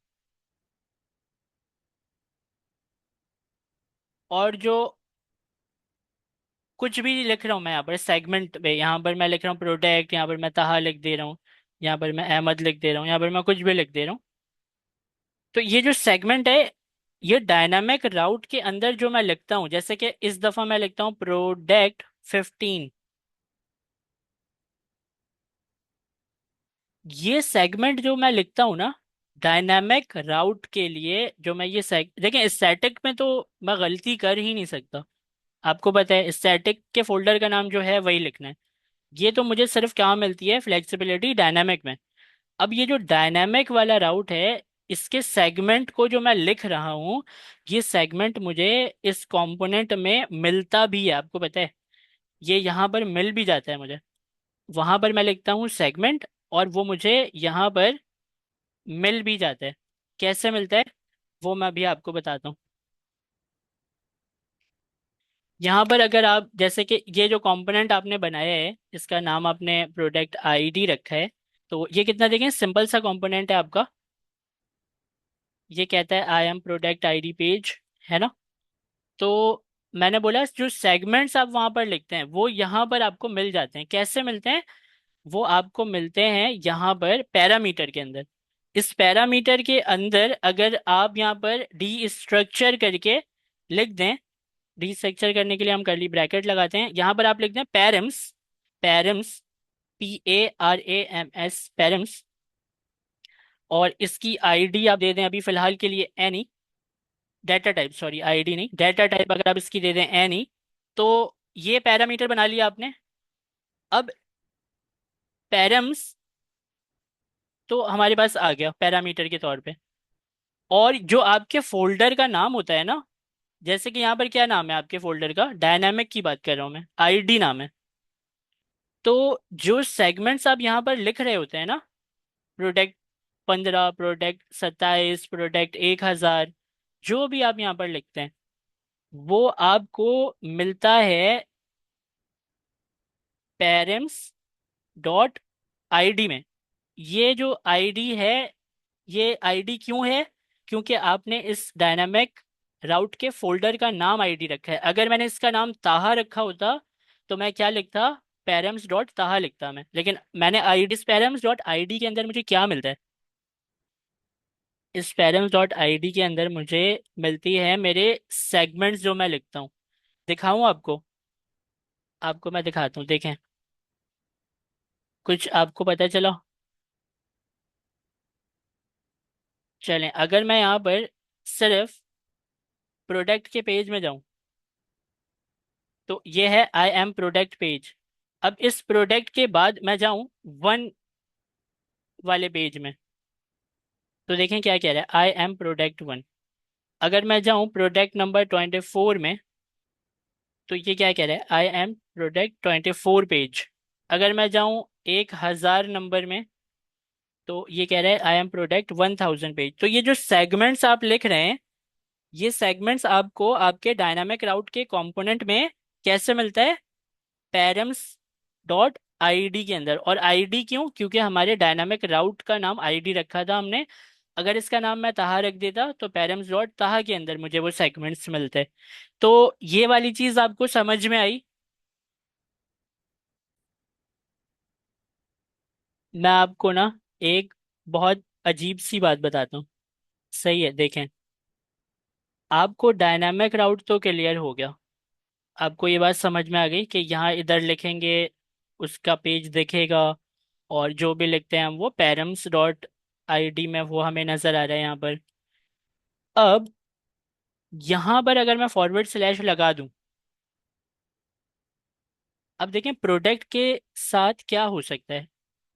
और जो कुछ भी लिख रहा हूँ मैं यहाँ पर सेगमेंट पे, यहाँ पर मैं लिख रहा हूँ प्रोडक्ट, यहाँ पर मैं ताहा लिख दे रहा हूँ, यहाँ पर मैं अहमद लिख दे रहा हूँ, यहाँ पर मैं कुछ भी लिख दे रहा हूँ, तो ये जो सेगमेंट है, ये डायनामिक राउट के अंदर जो मैं लिखता हूँ, जैसे कि इस दफ़ा मैं लिखता हूँ प्रोडक्ट 15, ये सेगमेंट जो मैं लिखता हूँ ना डायनामिक राउट के लिए, जो मैं ये देखें स्टैटिक में तो मैं गलती कर ही नहीं सकता, आपको पता है स्टैटिक के फोल्डर का नाम जो है वही लिखना है। ये तो मुझे सिर्फ क्या मिलती है, फ्लेक्सिबिलिटी डायनामिक में। अब ये जो डायनामिक वाला राउट है, इसके सेगमेंट को जो मैं लिख रहा हूँ, ये सेगमेंट मुझे इस कंपोनेंट में मिलता भी है, आपको पता है ये यहाँ पर मिल भी जाता है मुझे। वहां पर मैं लिखता हूँ सेगमेंट, और वो मुझे यहाँ पर मिल भी जाता है। कैसे मिलता है वो मैं भी आपको बताता हूँ। यहाँ पर अगर आप, जैसे कि ये जो कंपोनेंट आपने बनाया है इसका नाम आपने प्रोडक्ट आईडी रखा है, तो ये कितना देखें सिंपल सा कंपोनेंट है आपका। ये कहता है I am product ID page, है ना? तो मैंने बोला जो सेगमेंट्स आप वहां पर लिखते हैं वो यहाँ पर आपको मिल जाते हैं। कैसे मिलते हैं? वो आपको मिलते हैं यहाँ पर पैरामीटर के अंदर। इस पैरामीटर के अंदर अगर आप यहाँ पर डी स्ट्रक्चर करके लिख दें, डी स्ट्रक्चर करने के लिए हम कर्ली ब्रैकेट लगाते हैं, यहाँ पर आप लिख दें पैरम्स, पैरम्स, PARAMS, पैरम्स, और इसकी आईडी आप दे दें अभी फिलहाल के लिए any, data type, sorry ID नहीं, डाटा टाइप अगर आप इसकी दे दें एनी, तो ये पैरामीटर बना लिया आपने। अब पैरम्स तो हमारे पास आ गया पैरामीटर के तौर पे। और जो आपके फोल्डर का नाम होता है ना, जैसे कि यहाँ पर क्या नाम है आपके फोल्डर का, डायनामिक की बात कर रहा हूँ मैं, आईडी नाम है। तो जो सेगमेंट्स आप यहाँ पर लिख रहे होते हैं ना, प्रोडक्ट 15, प्रोडक्ट 27, प्रोडक्ट 1000, जो भी आप यहाँ पर लिखते हैं वो आपको मिलता है पेरेंट्स डॉट आईडी में। ये जो आईडी है, ये आईडी क्यों है? क्योंकि आपने इस डायनामिक राउट के फोल्डर का नाम आईडी रखा है। अगर मैंने इसका नाम ताहा रखा होता तो मैं क्या लिखता, पैरम्स डॉट ताहा लिखता मैं, लेकिन मैंने आईडी, इस पैरम्स डॉट आईडी के अंदर मुझे क्या मिलता है? इस पैरम्स डॉट आईडी के अंदर मुझे मिलती है मेरे सेगमेंट्स जो मैं लिखता हूँ। दिखाऊं आपको? आपको मैं दिखाता हूँ, देखें, कुछ आपको पता चला? चलें, अगर मैं यहाँ पर सिर्फ प्रोडक्ट के पेज में जाऊं, तो ये है आई एम प्रोडक्ट पेज। अब इस प्रोडक्ट के बाद मैं जाऊं वन वाले पेज में, तो देखें क्या कह रहा है, आई एम प्रोडक्ट वन। अगर मैं जाऊं प्रोडक्ट नंबर 24 में, तो ये क्या कह रहा है, आई एम प्रोडक्ट 24 पेज। अगर मैं जाऊं 1000 नंबर में, तो ये कह रहा है आई एम प्रोडक्ट 1000 पेज। तो ये जो सेगमेंट्स आप लिख रहे हैं, ये सेगमेंट्स आपको आपके डायनामिक राउट के कंपोनेंट में कैसे मिलता है? पैरम्स डॉट आईडी के अंदर। और आईडी क्यों? क्योंकि हमारे डायनामिक राउट का नाम आईडी रखा था हमने। अगर इसका नाम मैं ताहा रख देता तो पैरम्स डॉट ताहा के अंदर मुझे वो सेगमेंट्स मिलते। तो ये वाली चीज आपको समझ में आई? मैं आपको ना एक बहुत अजीब सी बात बताता हूँ। सही है, देखें, आपको डायनामिक राउट तो क्लियर हो गया, आपको ये बात समझ में आ गई कि यहाँ इधर लिखेंगे उसका पेज दिखेगा, और जो भी लिखते हैं हम वो पैरम्स डॉट आईडी में वो हमें नज़र आ रहा है यहाँ पर। अब यहाँ पर अगर मैं फॉरवर्ड स्लैश लगा दूं, अब देखें प्रोडक्ट के साथ क्या हो सकता है।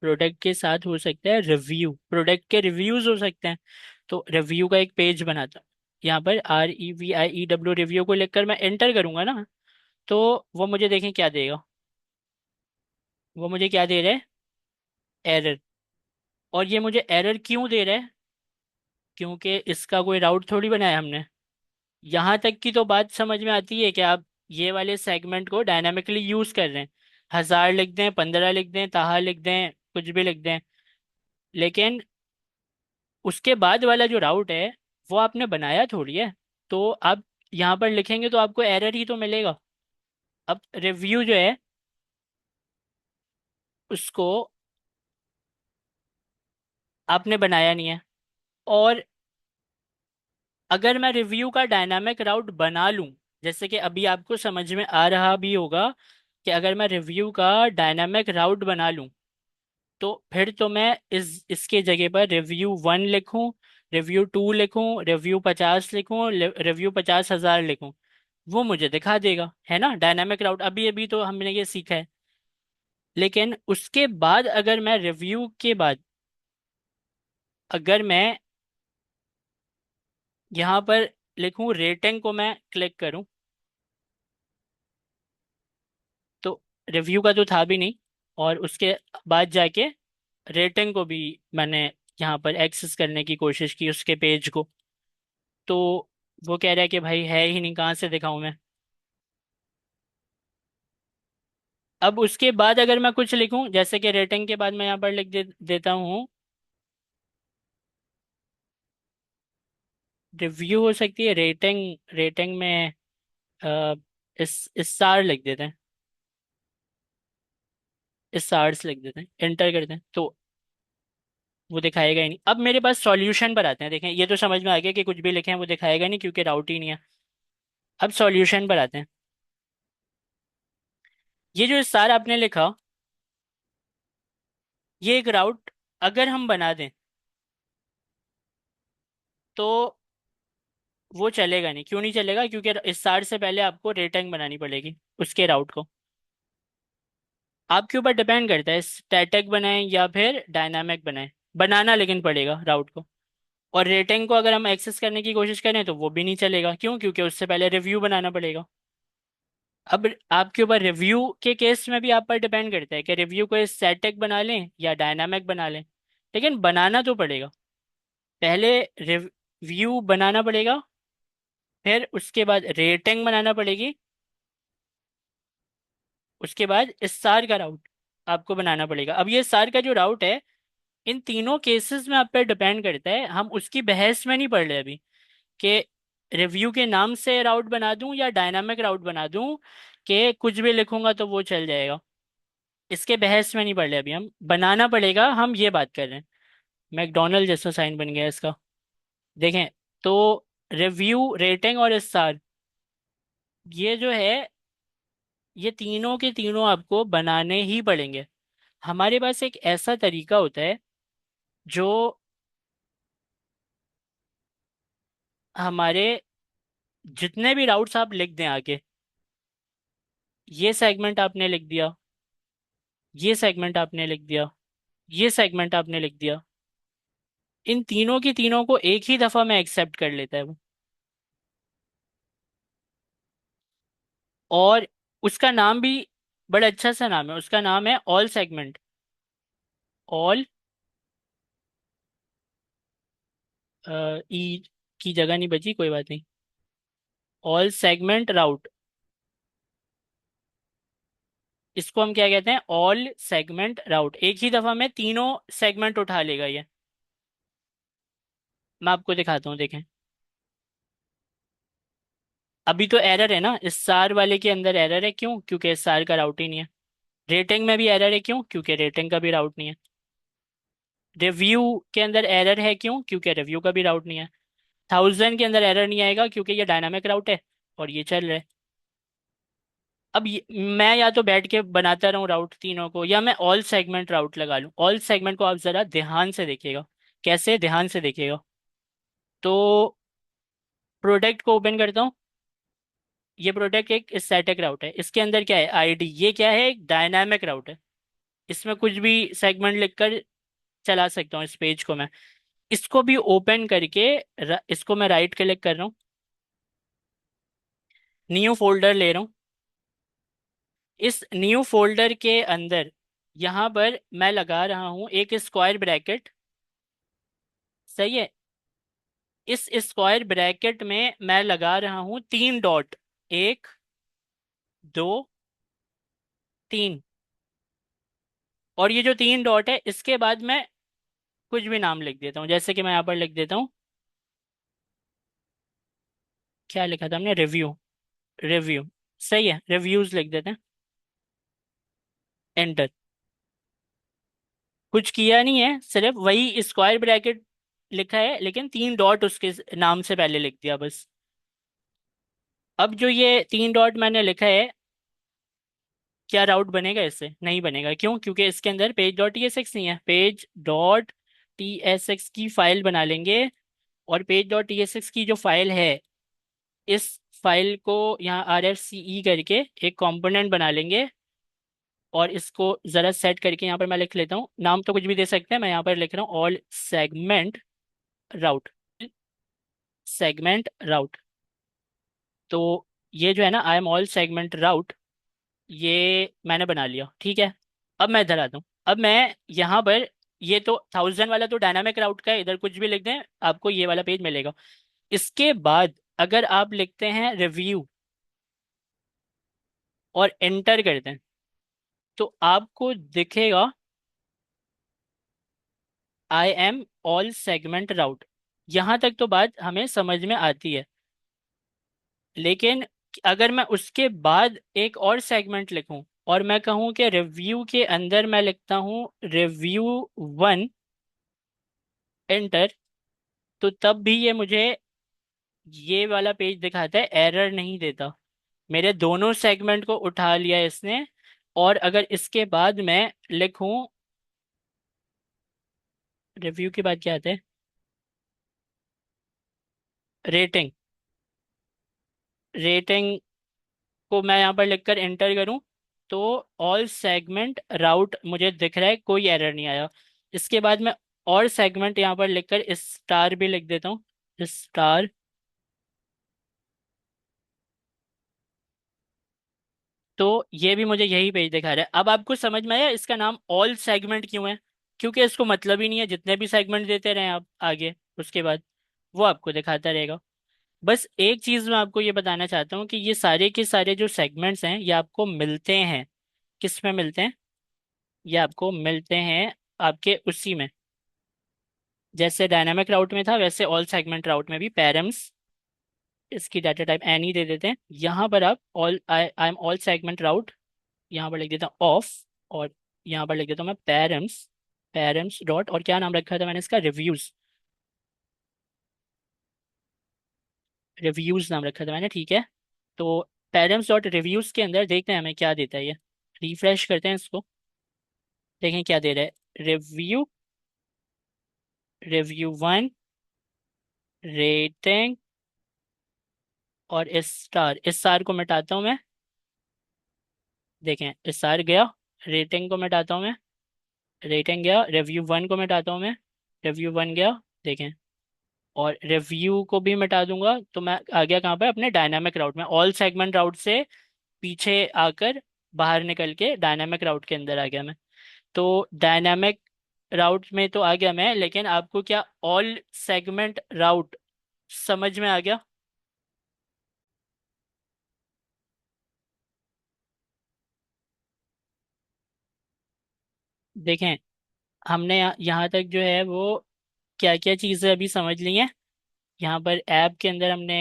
प्रोडक्ट के साथ हो सकता है रिव्यू, प्रोडक्ट के रिव्यूज हो सकते हैं। तो रिव्यू का एक पेज बनाता, यहाँ पर REVIEW रिव्यू को लिखकर मैं एंटर करूंगा ना, तो वो मुझे देखें क्या देगा, वो मुझे क्या दे रहा है, एरर। और ये मुझे एरर क्यों दे रहा है? क्योंकि इसका कोई राउट थोड़ी बनाया हमने। यहाँ तक की तो बात समझ में आती है कि आप ये वाले सेगमेंट को डायनामिकली यूज कर रहे हैं, 1000 लिख दें, 15 लिख दें, ताहा लिख दें, कुछ भी लिख दें, लेकिन उसके बाद वाला जो राउट है वो आपने बनाया थोड़ी है। तो आप यहाँ पर लिखेंगे तो आपको एरर ही तो मिलेगा। अब रिव्यू जो है उसको आपने बनाया नहीं है। और अगर मैं रिव्यू का डायनामिक राउट बना लूं, जैसे कि अभी आपको समझ में आ रहा भी होगा कि अगर मैं रिव्यू का डायनामिक राउट बना लूं, तो फिर तो मैं इस इसके जगह पर रिव्यू 1 लिखूं, रिव्यू 2 लिखूं, रिव्यू 50 लिखूं, रिव्यू 50,000 लिखूं, वो मुझे दिखा देगा, है ना डायनामिक राउट। अभी अभी तो हमने ये सीखा है। लेकिन उसके बाद अगर मैं रिव्यू के बाद अगर मैं यहाँ पर लिखूं, रेटिंग को मैं क्लिक करूं, तो रिव्यू का तो था भी नहीं, और उसके बाद जाके रेटिंग को भी मैंने यहाँ पर एक्सेस करने की कोशिश की उसके पेज को, तो वो कह रहा है कि भाई है ही नहीं, कहाँ से दिखाऊं मैं। अब उसके बाद अगर मैं कुछ लिखूं, जैसे कि रेटिंग के बाद मैं यहाँ पर लिख देता हूँ, रिव्यू हो सकती है रेटिंग, रेटिंग में अ, इस सार लिख देते हैं, इस सार्स लिख देते हैं, एंटर करते हैं तो वो दिखाएगा ही नहीं। अब मेरे पास सॉल्यूशन पर आते हैं, देखें ये तो समझ में आ गया कि कुछ भी लिखें वो दिखाएगा नहीं क्योंकि राउट ही नहीं है। अब सॉल्यूशन पर आते हैं। ये जो सार आपने लिखा, ये एक राउट अगर हम बना दें तो वो चलेगा नहीं। क्यों नहीं चलेगा? क्योंकि इस सार से पहले आपको रेटिंग बनानी पड़ेगी उसके राउट को। आपके ऊपर डिपेंड करता है स्टैटिक बनाएं या फिर डायनामिक बनाएं, बनाना लेकिन पड़ेगा राउट को। और रेटिंग को अगर हम एक्सेस करने की कोशिश करें तो वो भी नहीं चलेगा। क्यों? क्योंकि उससे पहले रिव्यू बनाना पड़ेगा। अब आपके ऊपर रिव्यू के केस में भी आप पर डिपेंड करता है कि रिव्यू को स्टैटिक बना लें या डायनामिक बना लें, लेकिन बनाना तो पड़ेगा। पहले रिव्यू बनाना पड़ेगा, फिर उसके बाद रेटिंग बनाना पड़ेगी, उसके बाद इस सार का राउट आपको बनाना पड़ेगा। अब ये सार का जो राउट है इन तीनों केसेस में आप पर डिपेंड करता है। हम उसकी बहस में नहीं पड़ रहे अभी कि रिव्यू के नाम से राउट बना दूं या डायनामिक राउट बना दूं, कि कुछ भी लिखूंगा तो वो चल जाएगा। इसके बहस में नहीं पड़ रहे अभी, हम बनाना पड़ेगा, हम ये बात कर रहे हैं। मैकडोनल्ड जैसा साइन बन गया इसका। देखें तो रिव्यू, रेटिंग और स्टार, ये जो है ये तीनों के तीनों आपको बनाने ही पड़ेंगे। हमारे पास एक ऐसा तरीका होता है जो हमारे जितने भी राउट्स आप लिख दें आगे, ये सेगमेंट आपने लिख दिया, ये सेगमेंट आपने लिख दिया, ये सेगमेंट आपने लिख दिया, इन तीनों की तीनों को एक ही दफा में एक्सेप्ट कर लेता है वो। और उसका नाम भी बड़ा अच्छा सा नाम है, उसका नाम है ऑल सेगमेंट। ऑल, ई की जगह नहीं बची, कोई बात नहीं। ऑल सेगमेंट राउट, इसको हम क्या कहते हैं? ऑल सेगमेंट राउट। एक ही दफा में तीनों सेगमेंट उठा लेगा ये। मैं आपको दिखाता हूँ, देखें। अभी तो एरर है ना, इस सार वाले के अंदर एरर है। क्यों? क्योंकि इस सार का राउट ही नहीं है। रेटिंग में भी एरर है। क्यों? क्योंकि रेटिंग का भी राउट नहीं है। रिव्यू के अंदर एरर है। क्यों? क्योंकि रिव्यू का भी राउट नहीं है। 1000 के अंदर एरर नहीं आएगा क्योंकि ये डायनामिक राउट है और ये चल रहा है। अब मैं या तो बैठ के बनाता रहूं राउट तीनों को, या मैं ऑल सेगमेंट राउट लगा लूं। ऑल सेगमेंट को आप जरा ध्यान से देखिएगा। कैसे? ध्यान से देखिएगा। तो प्रोडक्ट को ओपन करता हूँ। ये प्रोडक्ट एक स्टैटिक राउट है, इसके अंदर क्या है? आईडी। ये क्या है? एक डायनामिक राउट है। इसमें कुछ भी सेगमेंट लिखकर चला सकता हूँ इस पेज को मैं। इसको भी ओपन करके इसको मैं राइट क्लिक कर रहा हूँ, न्यू फोल्डर ले रहा हूँ। इस न्यू फोल्डर के अंदर यहाँ पर मैं लगा रहा हूँ एक स्क्वायर ब्रैकेट। सही है। इस स्क्वायर ब्रैकेट में मैं लगा रहा हूँ 3 डॉट। एक, दो, तीन। और ये जो 3 डॉट है इसके बाद मैं कुछ भी नाम लिख देता हूँ। जैसे कि मैं यहाँ पर लिख देता हूँ, क्या लिखा था हमने? रिव्यू। रिव्यू। सही है, रिव्यूज लिख देते हैं। एंटर। कुछ किया नहीं है, सिर्फ वही स्क्वायर ब्रैकेट लिखा है लेकिन 3 डॉट उसके नाम से पहले लिख दिया बस। अब जो ये 3 डॉट मैंने लिखा है, क्या राउट बनेगा इससे? नहीं बनेगा। क्यों? क्योंकि इसके अंदर page dot T S x नहीं है। Page dot T S x की फाइल बना लेंगे, और page dot T S x की जो फाइल है, इस फाइल को यहाँ आर एफ सी ई करके एक कंपोनेंट बना लेंगे। और इसको ज़रा सेट करके यहाँ पर मैं लिख लेता हूँ, नाम तो कुछ भी दे सकते हैं। मैं यहाँ पर लिख रहा हूँ ऑल सेगमेंट राउट। सेगमेंट राउट। तो ये जो है ना, आई एम ऑल सेगमेंट राउट, ये मैंने बना लिया। ठीक है। अब मैं इधर आता हूँ। अब मैं यहाँ पर, ये तो 1000 वाला तो डायनामिक राउट का है, इधर कुछ भी लिख दें आपको ये वाला पेज मिलेगा। इसके बाद अगर आप लिखते हैं रिव्यू और एंटर करते हैं तो आपको दिखेगा आई एम ऑल सेगमेंट राउट। यहाँ तक तो बात हमें समझ में आती है, लेकिन अगर मैं उसके बाद एक और सेगमेंट लिखूं और मैं कहूं कि रिव्यू के अंदर मैं लिखता हूं रिव्यू 1, एंटर, तो तब भी ये मुझे ये वाला पेज दिखाता है, एरर नहीं देता। मेरे दोनों सेगमेंट को उठा लिया इसने। और अगर इसके बाद मैं लिखूं, रिव्यू के बाद क्या आता है, रेटिंग, रेटिंग को मैं यहाँ पर लिखकर एंटर करूं तो ऑल सेगमेंट राउट मुझे दिख रहा है, कोई एरर नहीं आया। इसके बाद मैं और सेगमेंट यहाँ पर लिखकर स्टार भी लिख देता हूँ, स्टार। तो ये भी मुझे यही पेज दिखा रहा है। अब आपको समझ में आया इसका नाम ऑल सेगमेंट क्यों है? क्योंकि इसको मतलब ही नहीं है, जितने भी सेगमेंट देते रहे आप आगे उसके बाद वो आपको दिखाता रहेगा। बस एक चीज मैं आपको ये बताना चाहता हूँ कि ये सारे के सारे जो सेगमेंट्स हैं ये आपको मिलते हैं, किस में मिलते हैं? ये आपको मिलते हैं आपके उसी में, जैसे डायनामिक राउट में था वैसे ऑल सेगमेंट राउट में भी पैरम्स, इसकी डाटा टाइप एनी दे देते हैं। यहाँ पर आप all, I am all segment route, यहाँ पर लिख देता हूँ ऑफ, और यहाँ पर लिख देता हूँ मैं पैरम्स, पैरम्स डॉट, और क्या नाम रखा था मैंने इसका, रिव्यूज, रिव्यूज नाम रखा था मैंने, ठीक है। तो पैरम्स डॉट रिव्यूज के अंदर देखते हैं हमें क्या देता है ये। रिफ्रेश करते हैं इसको, देखें क्या दे रहा है, रिव्यू, रिव्यू 1, रेटिंग, और स्टार को मिटाता हूँ मैं, देखें स्टार गया, रेटिंग को मिटाता हूँ मैं, रेटिंग गया, रिव्यू 1 को मिटाता हूँ मैं, रिव्यू 1 गया, देखें। और रिव्यू को भी मिटा दूंगा तो मैं आ गया कहाँ पर, अपने डायनामिक राउट में, ऑल सेगमेंट राउट से पीछे आकर बाहर निकल के डायनामिक राउट के अंदर आ गया मैं। तो डायनामिक राउट में तो आ गया मैं, लेकिन आपको क्या ऑल सेगमेंट राउट समझ में आ गया? देखें हमने यहाँ तक जो है वो क्या क्या चीज़ें अभी समझ ली हैं। यहाँ पर ऐप के अंदर हमने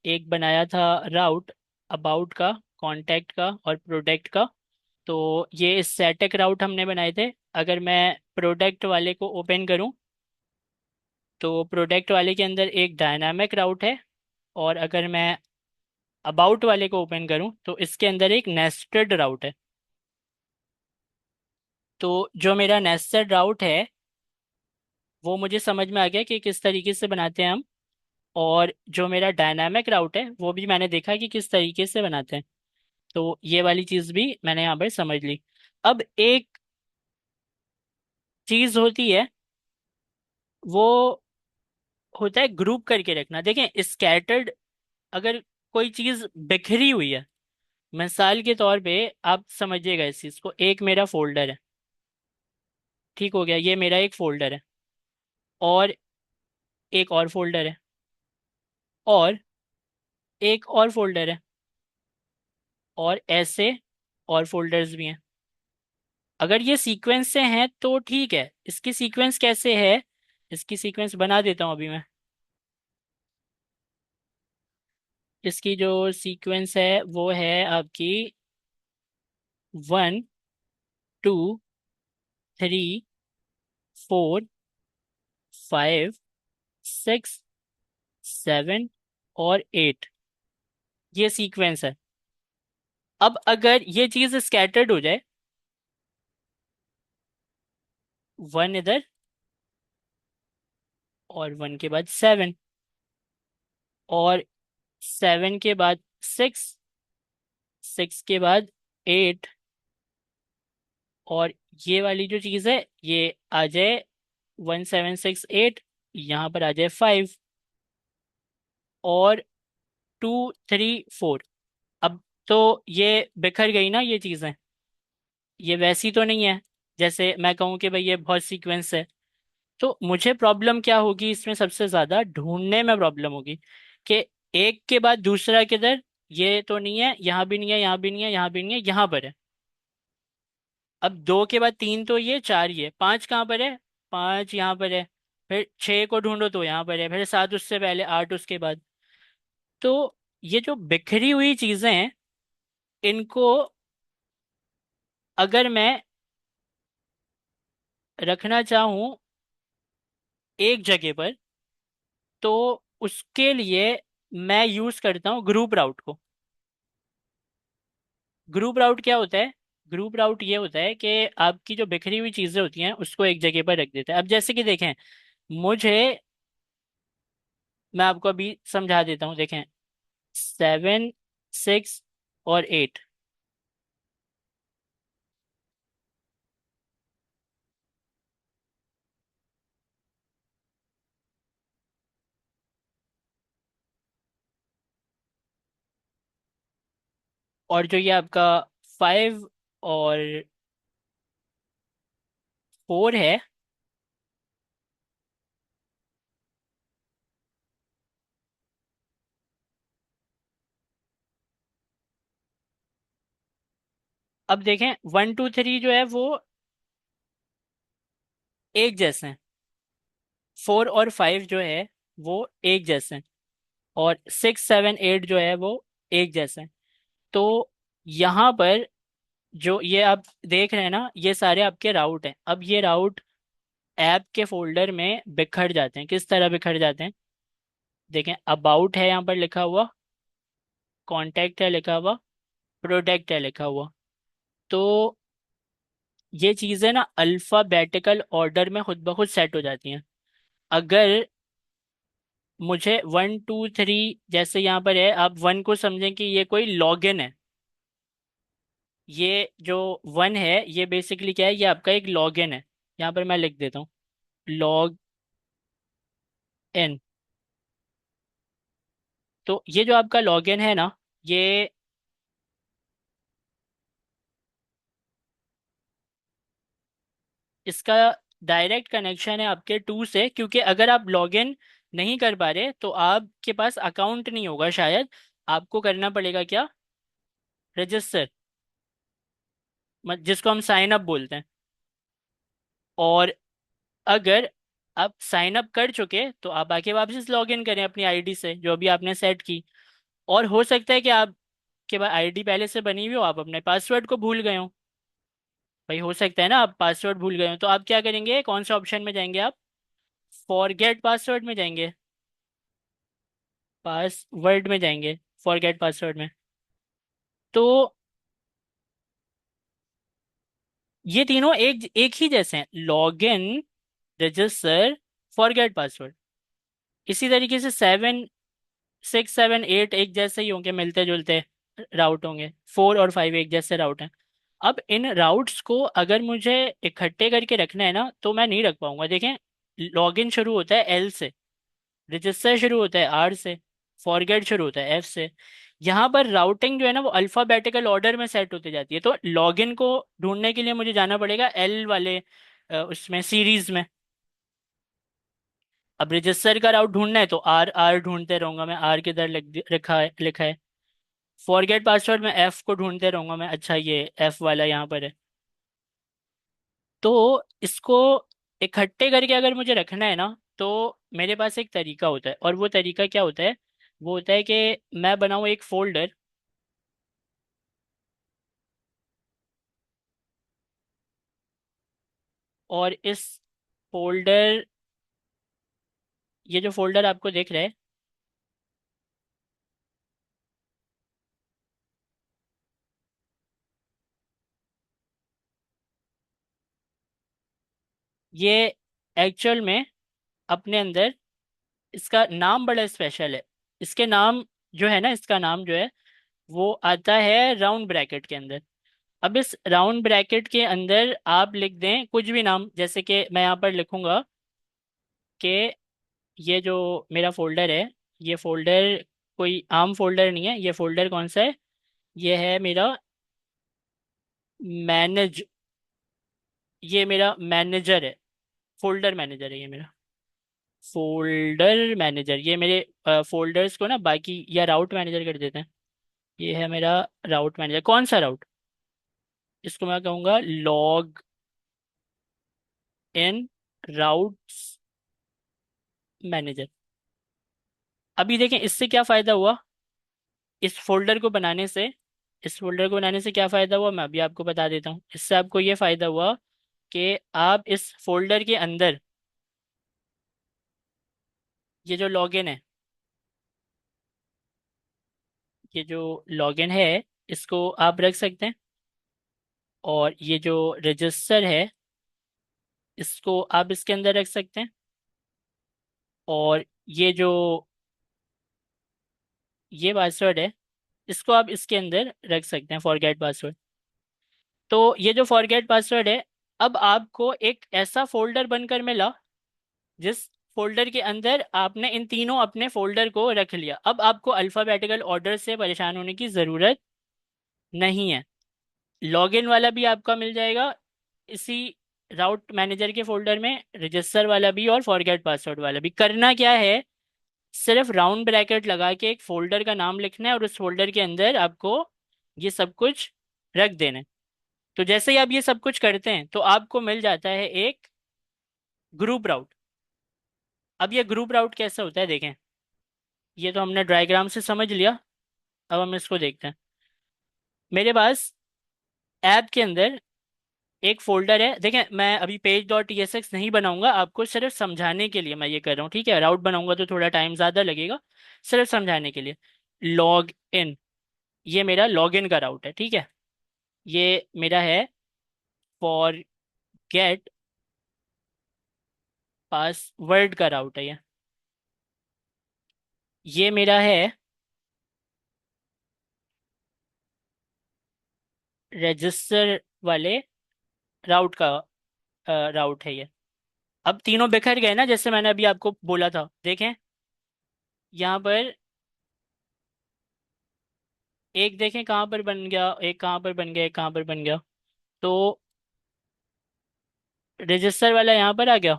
एक बनाया था राउट, अबाउट का, कांटेक्ट का और प्रोडक्ट का। तो ये स्टैटिक राउट हमने बनाए थे। अगर मैं प्रोडक्ट वाले को ओपन करूँ तो प्रोडक्ट वाले के अंदर एक डायनामिक राउट है, और अगर मैं अबाउट वाले को ओपन करूँ तो इसके अंदर एक नेस्टेड राउट है। तो जो मेरा नेस्टेड राउट है वो मुझे समझ में आ गया कि किस तरीके से बनाते हैं हम, और जो मेरा डायनामिक राउट है वो भी मैंने देखा कि किस तरीके से बनाते हैं। तो ये वाली चीज़ भी मैंने यहाँ पर समझ ली। अब एक चीज़ होती है, वो होता है ग्रुप करके रखना। देखें स्कैटर्ड, अगर कोई चीज़ बिखरी हुई है, मिसाल के तौर पे आप समझिएगा इस चीज़ को, एक मेरा फोल्डर है, ठीक हो गया, ये मेरा एक फोल्डर है, और एक और फोल्डर है, और एक और फोल्डर है, और ऐसे और फोल्डर्स भी हैं। अगर ये सीक्वेंस से हैं तो ठीक है, इसकी सीक्वेंस कैसे है, इसकी सीक्वेंस बना देता हूँ अभी मैं। इसकी जो सीक्वेंस है वो है आपकी 1, 2, 3, 4, 5, 6, 7 और 8, ये सीक्वेंस है। अब अगर ये चीज स्कैटर्ड हो जाए, 1 इधर, और 1 के बाद 7, और 7 के बाद 6, 6 के बाद 8, और ये वाली जो चीज़ है ये आ जाए 1, 7, 6, 8, यहाँ पर आ जाए 5, और 2, 3, 4। अब तो ये बिखर गई ना ये चीज़ें, ये वैसी तो नहीं है जैसे मैं कहूँ कि भाई ये बहुत सीक्वेंस है। तो मुझे प्रॉब्लम क्या होगी इसमें, सबसे ज़्यादा ढूंढने में प्रॉब्लम होगी कि एक के बाद दूसरा किधर, ये तो नहीं है, यहाँ भी नहीं है, यहाँ भी नहीं है, यहाँ भी नहीं है, यहाँ पर है। अब 2 के बाद 3 तो ये 4 ही है, 5 कहाँ पर है, 5 यहाँ पर है, फिर 6 को ढूंढो तो यहाँ पर है, फिर 7 उससे पहले, 8 उसके बाद। तो ये जो बिखरी हुई चीजें हैं, इनको अगर मैं रखना चाहूँ एक जगह पर, तो उसके लिए मैं यूज करता हूँ ग्रुप राउट को। ग्रुप राउट क्या होता है? ग्रुप राउट ये होता है कि आपकी जो बिखरी हुई चीजें होती हैं उसको एक जगह पर रख देता है। अब जैसे कि देखें, मुझे, मैं आपको अभी समझा देता हूँ, देखें, 7, 6 और 8। और जो ये आपका 5 और 4 है। अब देखें, 1, 2, 3 जो है वो एक जैसे हैं। 4 और 5 जो है वो एक जैसे हैं। और 6, 7, 8 जो है वो एक जैसे हैं। तो यहाँ पर जो ये आप देख रहे हैं ना, ये सारे आपके राउट हैं। अब ये राउट ऐप के फोल्डर में बिखर जाते हैं। किस तरह बिखर जाते हैं? देखें, अबाउट है यहाँ पर लिखा हुआ, कांटेक्ट है लिखा हुआ, प्रोडक्ट है लिखा हुआ। तो ये चीज़ें ना अल्फ़ाबेटिकल ऑर्डर में खुद ब खुद सेट हो जाती हैं। अगर मुझे 1, 2, 3 जैसे यहाँ पर है, आप 1 को समझें कि ये कोई लॉगिन है। ये जो 1 है ये बेसिकली क्या है? ये आपका एक लॉगिन है। यहाँ पर मैं लिख देता हूँ, लॉग इन। तो ये जो आपका लॉगिन है ना, ये इसका डायरेक्ट कनेक्शन है आपके टू से, क्योंकि अगर आप लॉगिन नहीं कर पा रहे तो आपके पास अकाउंट नहीं होगा शायद। आपको करना पड़ेगा क्या? रजिस्टर, जिसको हम साइन अप बोलते हैं। और अगर आप साइन अप कर चुके तो आप आके वापस लॉग इन करें अपनी आईडी से जो अभी आपने सेट की। और हो सकता है कि आपके पास आईडी पहले से बनी हुई हो, आप अपने पासवर्ड को भूल गए हो। भाई हो सकता है ना आप पासवर्ड भूल गए हो, तो आप क्या करेंगे? कौन से ऑप्शन में जाएंगे आप? फॉरगेट पासवर्ड में जाएंगे, पासवर्ड में जाएंगे, फॉरगेट पासवर्ड में। तो ये तीनों एक एक ही जैसे हैं, log in, register, forget password. इसी तरीके से 7, 6, 7, 8 एक जैसे ही होंगे, मिलते जुलते राउट होंगे। 4 और 5 एक जैसे राउट हैं। अब इन राउट्स को अगर मुझे इकट्ठे करके रखना है ना, तो मैं नहीं रख पाऊंगा। देखें, लॉगिन शुरू होता है एल से, रजिस्टर शुरू होता है आर से, फॉरगेट शुरू होता है एफ से। यहाँ पर राउटिंग जो है ना वो अल्फाबेटिकल ऑर्डर में सेट होती जाती है। तो लॉगिन को ढूंढने के लिए मुझे जाना पड़ेगा एल वाले उसमें सीरीज में। अब रजिस्टर का राउट ढूंढना है तो आर आर ढूंढते रहूंगा मैं, आर किधर लिखा है। फॉरगेट पासवर्ड में एफ को ढूंढते रहूंगा मैं, अच्छा ये एफ वाला यहाँ पर है। तो इसको इकट्ठे करके अगर मुझे रखना है ना, तो मेरे पास एक तरीका होता है। और वो तरीका क्या होता है? वो होता है कि मैं बनाऊँ एक फोल्डर, और इस फोल्डर, ये जो फोल्डर आपको दिख रहा है, ये एक्चुअल में अपने अंदर, इसका नाम बड़ा स्पेशल है। इसके नाम जो है ना, इसका नाम जो है वो आता है राउंड ब्रैकेट के अंदर। अब इस राउंड ब्रैकेट के अंदर आप लिख दें कुछ भी नाम, जैसे कि मैं यहाँ पर लिखूंगा कि ये जो मेरा फोल्डर है, ये फोल्डर कोई आम फोल्डर नहीं है। ये फोल्डर कौन सा है? ये है मेरा मैनेज, ये मेरा मैनेजर है, फोल्डर मैनेजर है ये मेरा। फोल्डर मैनेजर, ये मेरे फोल्डर्स को ना बाकी, या राउट मैनेजर कर देते हैं। ये है मेरा राउट मैनेजर। कौन सा राउट? इसको मैं कहूँगा लॉग इन राउट्स मैनेजर। अभी देखें इससे क्या फ़ायदा हुआ। इस फोल्डर को बनाने से इस फोल्डर को बनाने से क्या फ़ायदा हुआ मैं अभी आपको बता देता हूँ। इससे आपको ये फ़ायदा हुआ कि आप इस फोल्डर के अंदर ये जो लॉगिन है ये जो लॉगिन है इसको आप रख सकते हैं, और ये जो रजिस्टर है इसको आप इसके अंदर रख सकते हैं, और ये जो ये पासवर्ड है इसको आप इसके अंदर रख सकते हैं, फॉरगेट पासवर्ड। तो ये जो फॉरगेट पासवर्ड है, अब आपको एक ऐसा फोल्डर बनकर मिला जिस फोल्डर के अंदर आपने इन तीनों अपने फोल्डर को रख लिया। अब आपको अल्फ़ाबेटिकल ऑर्डर से परेशान होने की ज़रूरत नहीं है। लॉगिन वाला भी आपका मिल जाएगा इसी राउट मैनेजर के फोल्डर में, रजिस्टर वाला भी और फॉरगेट पासवर्ड वाला भी। करना क्या है, सिर्फ राउंड ब्रैकेट लगा के एक फोल्डर का नाम लिखना है और उस फोल्डर के अंदर आपको ये सब कुछ रख देना है। तो जैसे ही आप ये सब कुछ करते हैं तो आपको मिल जाता है एक ग्रुप राउट। अब ये ग्रुप राउट कैसे होता है देखें। ये तो हमने डायग्राम से समझ लिया, अब हम इसको देखते हैं। मेरे पास ऐप के अंदर एक फोल्डर है, देखें मैं अभी पेज डॉट टीएसएक्स नहीं बनाऊंगा, आपको सिर्फ समझाने के लिए मैं ये कर रहा हूँ, ठीक है। राउट बनाऊंगा तो थोड़ा टाइम ज़्यादा लगेगा, सिर्फ समझाने के लिए। लॉग इन, ये मेरा लॉग इन का राउट है, ठीक है। ये मेरा है फॉर गेट पासवर्ड का राउट है ये मेरा है रजिस्टर वाले राउट का राउट है ये। अब तीनों बिखर गए ना, जैसे मैंने अभी आपको बोला था, देखें यहाँ पर एक, देखें कहाँ पर बन गया, एक कहाँ पर बन गया, एक कहाँ पर बन गया। तो रजिस्टर वाला यहाँ पर आ गया,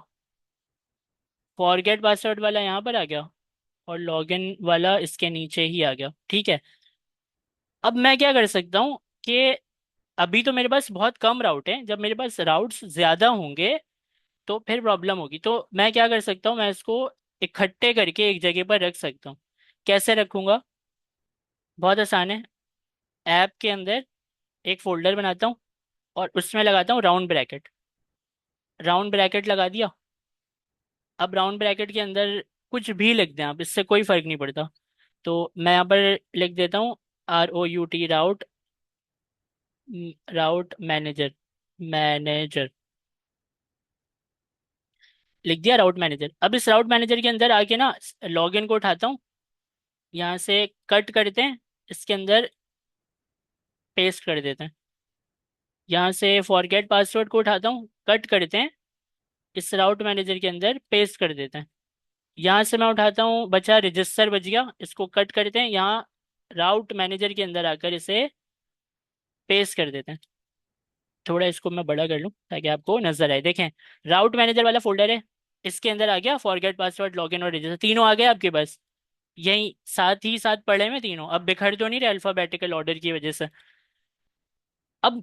फॉरगेट पासवर्ड वाला यहाँ पर आ गया, और लॉगिन वाला इसके नीचे ही आ गया, ठीक है। अब मैं क्या कर सकता हूँ कि अभी तो मेरे पास बहुत कम राउट है, जब मेरे पास राउट्स ज़्यादा होंगे तो फिर प्रॉब्लम होगी। तो मैं क्या कर सकता हूँ, मैं इसको इकट्ठे करके एक जगह पर रख सकता हूँ। कैसे रखूँगा, बहुत आसान है। ऐप के अंदर एक फोल्डर बनाता हूँ और उसमें लगाता हूँ राउंड ब्रैकेट। राउंड ब्रैकेट लगा दिया। अब राउंड ब्रैकेट के अंदर कुछ भी लिख दें आप, इससे कोई फर्क नहीं पड़ता। तो मैं यहाँ पर लिख देता हूँ ROUT, राउट, राउट मैनेजर, मैनेजर लिख दिया, राउट मैनेजर। अब इस राउट मैनेजर के अंदर आके ना लॉगिन को उठाता हूँ, यहाँ से कट करते हैं, इसके अंदर पेस्ट कर देते हैं। यहाँ से फॉरगेट पासवर्ड को उठाता हूँ, कट करते हैं, इस राउट मैनेजर के अंदर पेस्ट कर देते हैं। यहाँ से मैं उठाता हूँ, बचा रजिस्टर बच गया, इसको कट करते हैं, यहाँ राउट मैनेजर के अंदर आकर इसे पेस्ट कर देते हैं। थोड़ा इसको मैं बड़ा कर लूँ ताकि आपको नजर आए। देखें राउट मैनेजर वाला फोल्डर है, इसके अंदर आ गया फॉरगेट पासवर्ड, लॉगिन और रजिस्टर, तीनों आ गए आपके पास। यही साथ ही साथ पढ़े में तीनों, अब बिखर तो नहीं रहे अल्फाबेटिकल ऑर्डर की वजह से। अब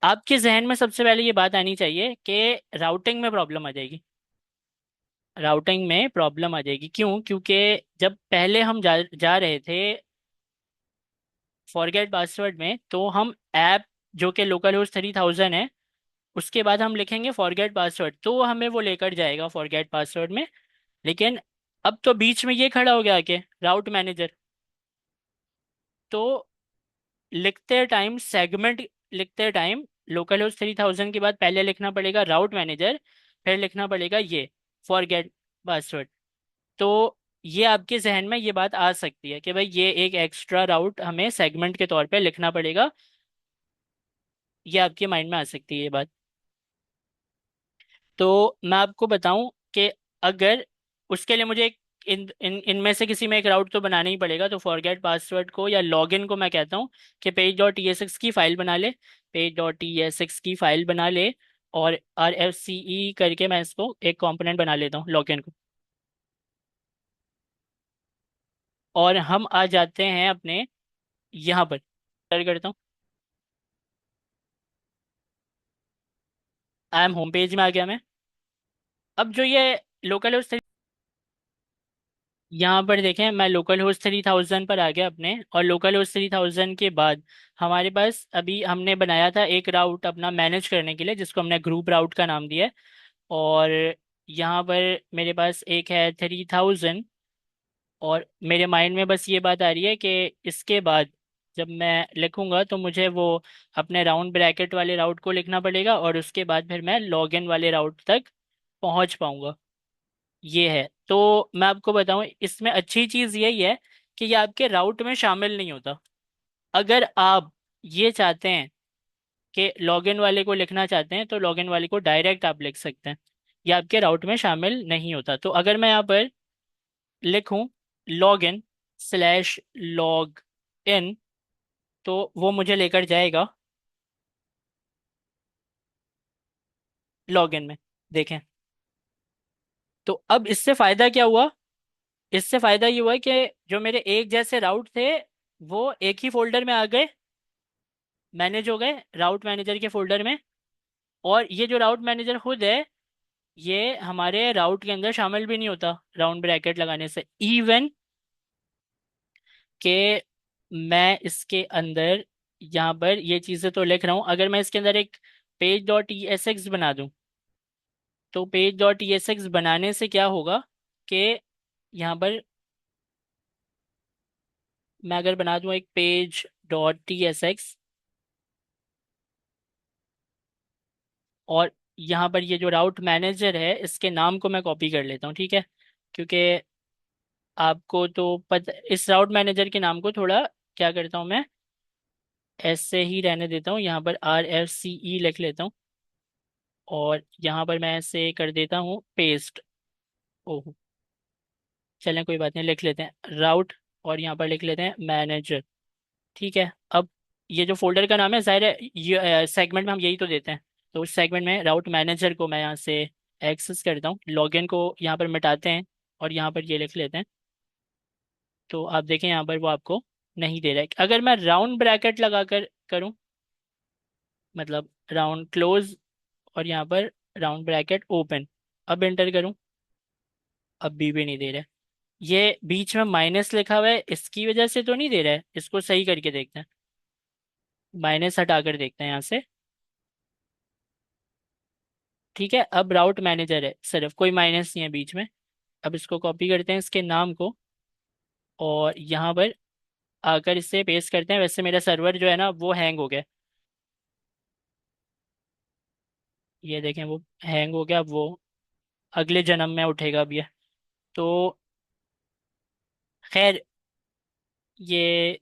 आपके जहन में सबसे पहले ये बात आनी चाहिए कि राउटिंग में प्रॉब्लम आ जाएगी। राउटिंग में प्रॉब्लम आ जाएगी क्यों, क्योंकि जब पहले हम जा रहे थे फॉरगेट पासवर्ड में, तो हम ऐप जो कि लोकल होस्ट 3000 है, उसके बाद हम लिखेंगे फॉरगेट पासवर्ड, तो हमें वो लेकर जाएगा फॉरगेट पासवर्ड में। लेकिन अब तो बीच में ये खड़ा हो गया कि राउट मैनेजर, तो लिखते टाइम सेगमेंट, लिखते टाइम लोकल होस्ट 3000 के बाद पहले लिखना पड़ेगा राउट मैनेजर, फिर लिखना पड़ेगा ये फॉरगेट पासवर्ड। तो ये आपके जहन में ये बात आ सकती है कि भाई ये एक एक्स्ट्रा राउट हमें सेगमेंट के तौर पे लिखना पड़ेगा, ये आपके माइंड में आ सकती है ये बात। तो मैं आपको बताऊं कि अगर उसके लिए मुझे एक इनमें से किसी में एक राउट तो बनाना ही पड़ेगा, तो फॉरगेट पासवर्ड को या लॉगिन को मैं कहता हूँ कि page dot T S x की फाइल बना ले, page dot T S x की फाइल बना ले, और RFCE करके मैं इसको एक कंपोनेंट बना लेता हूँ लॉगिन को। और हम आ जाते हैं अपने यहाँ पर, कर करता हूँ, आई एम होम पेज में आ गया मैं। अब जो ये लोकल होस्ट यहाँ पर देखें, मैं लोकल होस्ट 3000 पर आ गया अपने, और लोकल होस्ट 3000 के बाद हमारे पास अभी हमने बनाया था एक राउट अपना मैनेज करने के लिए, जिसको हमने ग्रुप राउट का नाम दिया है। और यहाँ पर मेरे पास एक है 3000, और मेरे माइंड में बस ये बात आ रही है कि इसके बाद जब मैं लिखूंगा तो मुझे वो अपने राउंड ब्रैकेट वाले राउट को लिखना पड़ेगा, और उसके बाद फिर मैं लॉगिन वाले राउट तक पहुंच पाऊंगा। ये है। तो मैं आपको बताऊं, इसमें अच्छी चीज़ यही है कि ये आपके राउट में शामिल नहीं होता। अगर आप ये चाहते हैं कि लॉगिन वाले को लिखना चाहते हैं, तो लॉगिन वाले को डायरेक्ट आप लिख सकते हैं। ये आपके राउट में शामिल नहीं होता। तो अगर मैं यहाँ पर लिखूं लॉगिन स्लैश लॉग इन, तो वो मुझे लेकर जाएगा लॉगिन में। देखें, तो अब इससे फायदा क्या हुआ? इससे फायदा ये हुआ कि जो मेरे एक जैसे राउट थे वो एक ही फोल्डर में आ गए, मैनेज हो गए राउट मैनेजर के फोल्डर में। और ये जो राउट मैनेजर खुद है, ये हमारे राउट के अंदर शामिल भी नहीं होता राउंड ब्रैकेट लगाने से। इवन कि मैं इसके अंदर यहाँ पर ये चीज़ें तो लिख रहा हूँ, अगर मैं इसके अंदर एक page dot E S x बना दूँ, तो page dot E S x बनाने से क्या होगा कि यहाँ पर मैं अगर बना दूँ एक page dot T S x, और यहाँ पर ये जो राउट मैनेजर है इसके नाम को मैं कॉपी कर लेता हूँ, ठीक है? क्योंकि आपको तो पता, इस राउट मैनेजर के नाम को थोड़ा क्या करता हूँ मैं, ऐसे ही रहने देता हूँ, यहाँ पर RFCE लिख लेता हूँ, और यहाँ पर मैं ऐसे कर देता हूँ पेस्ट। ओह, चलें कोई बात नहीं, लिख लेते हैं राउट, और यहाँ पर लिख लेते हैं मैनेजर। ठीक है। अब ये जो फोल्डर का नाम है, जाहिर है ये सेगमेंट में हम यही तो देते हैं, तो उस सेगमेंट में राउट मैनेजर को मैं यहाँ से एक्सेस करता हूँ, लॉगिन को यहाँ पर मिटाते हैं, और यहाँ पर ये लिख लेते हैं। तो आप देखें यहाँ पर वो आपको नहीं दे रहा है। अगर मैं राउंड ब्रैकेट लगा कर करूँ, मतलब राउंड क्लोज, और यहाँ पर राउंड ब्रैकेट ओपन, अब एंटर करूँ, अब भी नहीं दे रहा है। ये बीच में माइनस लिखा हुआ है, इसकी वजह से तो नहीं दे रहा है? इसको सही करके देखते हैं, माइनस हटा कर देखते हैं यहाँ से। ठीक है, अब राउट मैनेजर है, सिर्फ कोई माइनस नहीं है बीच में। अब इसको कॉपी करते हैं इसके नाम को, और यहाँ पर आकर इससे पेस्ट करते हैं। वैसे मेरा सर्वर जो है ना वो हैंग हो गया, ये देखें वो हैंग हो गया। अब वो अगले जन्म में उठेगा अब ये। तो खैर, ये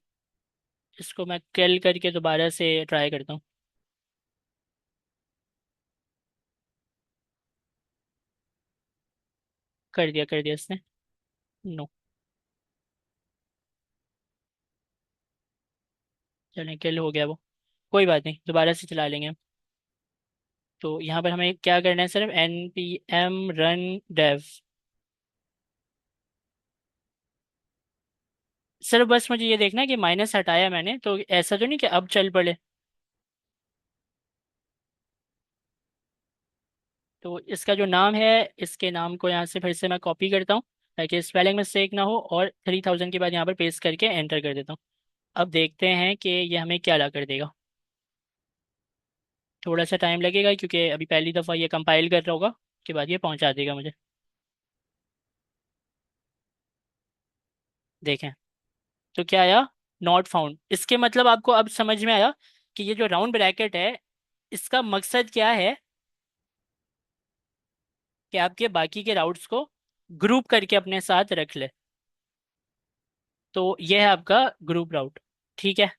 इसको मैं कल करके दोबारा से ट्राई करता हूँ। कर दिया इसने। नो, चलें कल हो गया वो, कोई बात नहीं, दोबारा से चला लेंगे हम। तो यहाँ पर हमें क्या करना है, सिर्फ npm रन dev। सिर्फ बस मुझे ये देखना है कि माइनस हटाया मैंने, तो ऐसा तो नहीं कि अब चल पड़े। तो इसका जो नाम है, इसके नाम को यहाँ से फिर से मैं कॉपी करता हूँ ताकि स्पेलिंग मिस्टेक ना हो, और 3000 के बाद यहाँ पर पेस्ट करके एंटर कर देता हूँ। अब देखते हैं कि ये हमें क्या ला कर देगा। थोड़ा सा टाइम लगेगा क्योंकि अभी पहली दफ़ा ये कंपाइल कर रहा होगा, उसके बाद ये पहुँचा देगा मुझे। देखें, तो क्या आया? Not found. इसके मतलब आपको अब समझ में आया कि ये जो राउंड ब्रैकेट है, इसका मकसद क्या है, कि आपके बाकी के राउट्स को ग्रुप करके अपने साथ रख ले। तो ये है आपका ग्रुप राउट। ठीक है।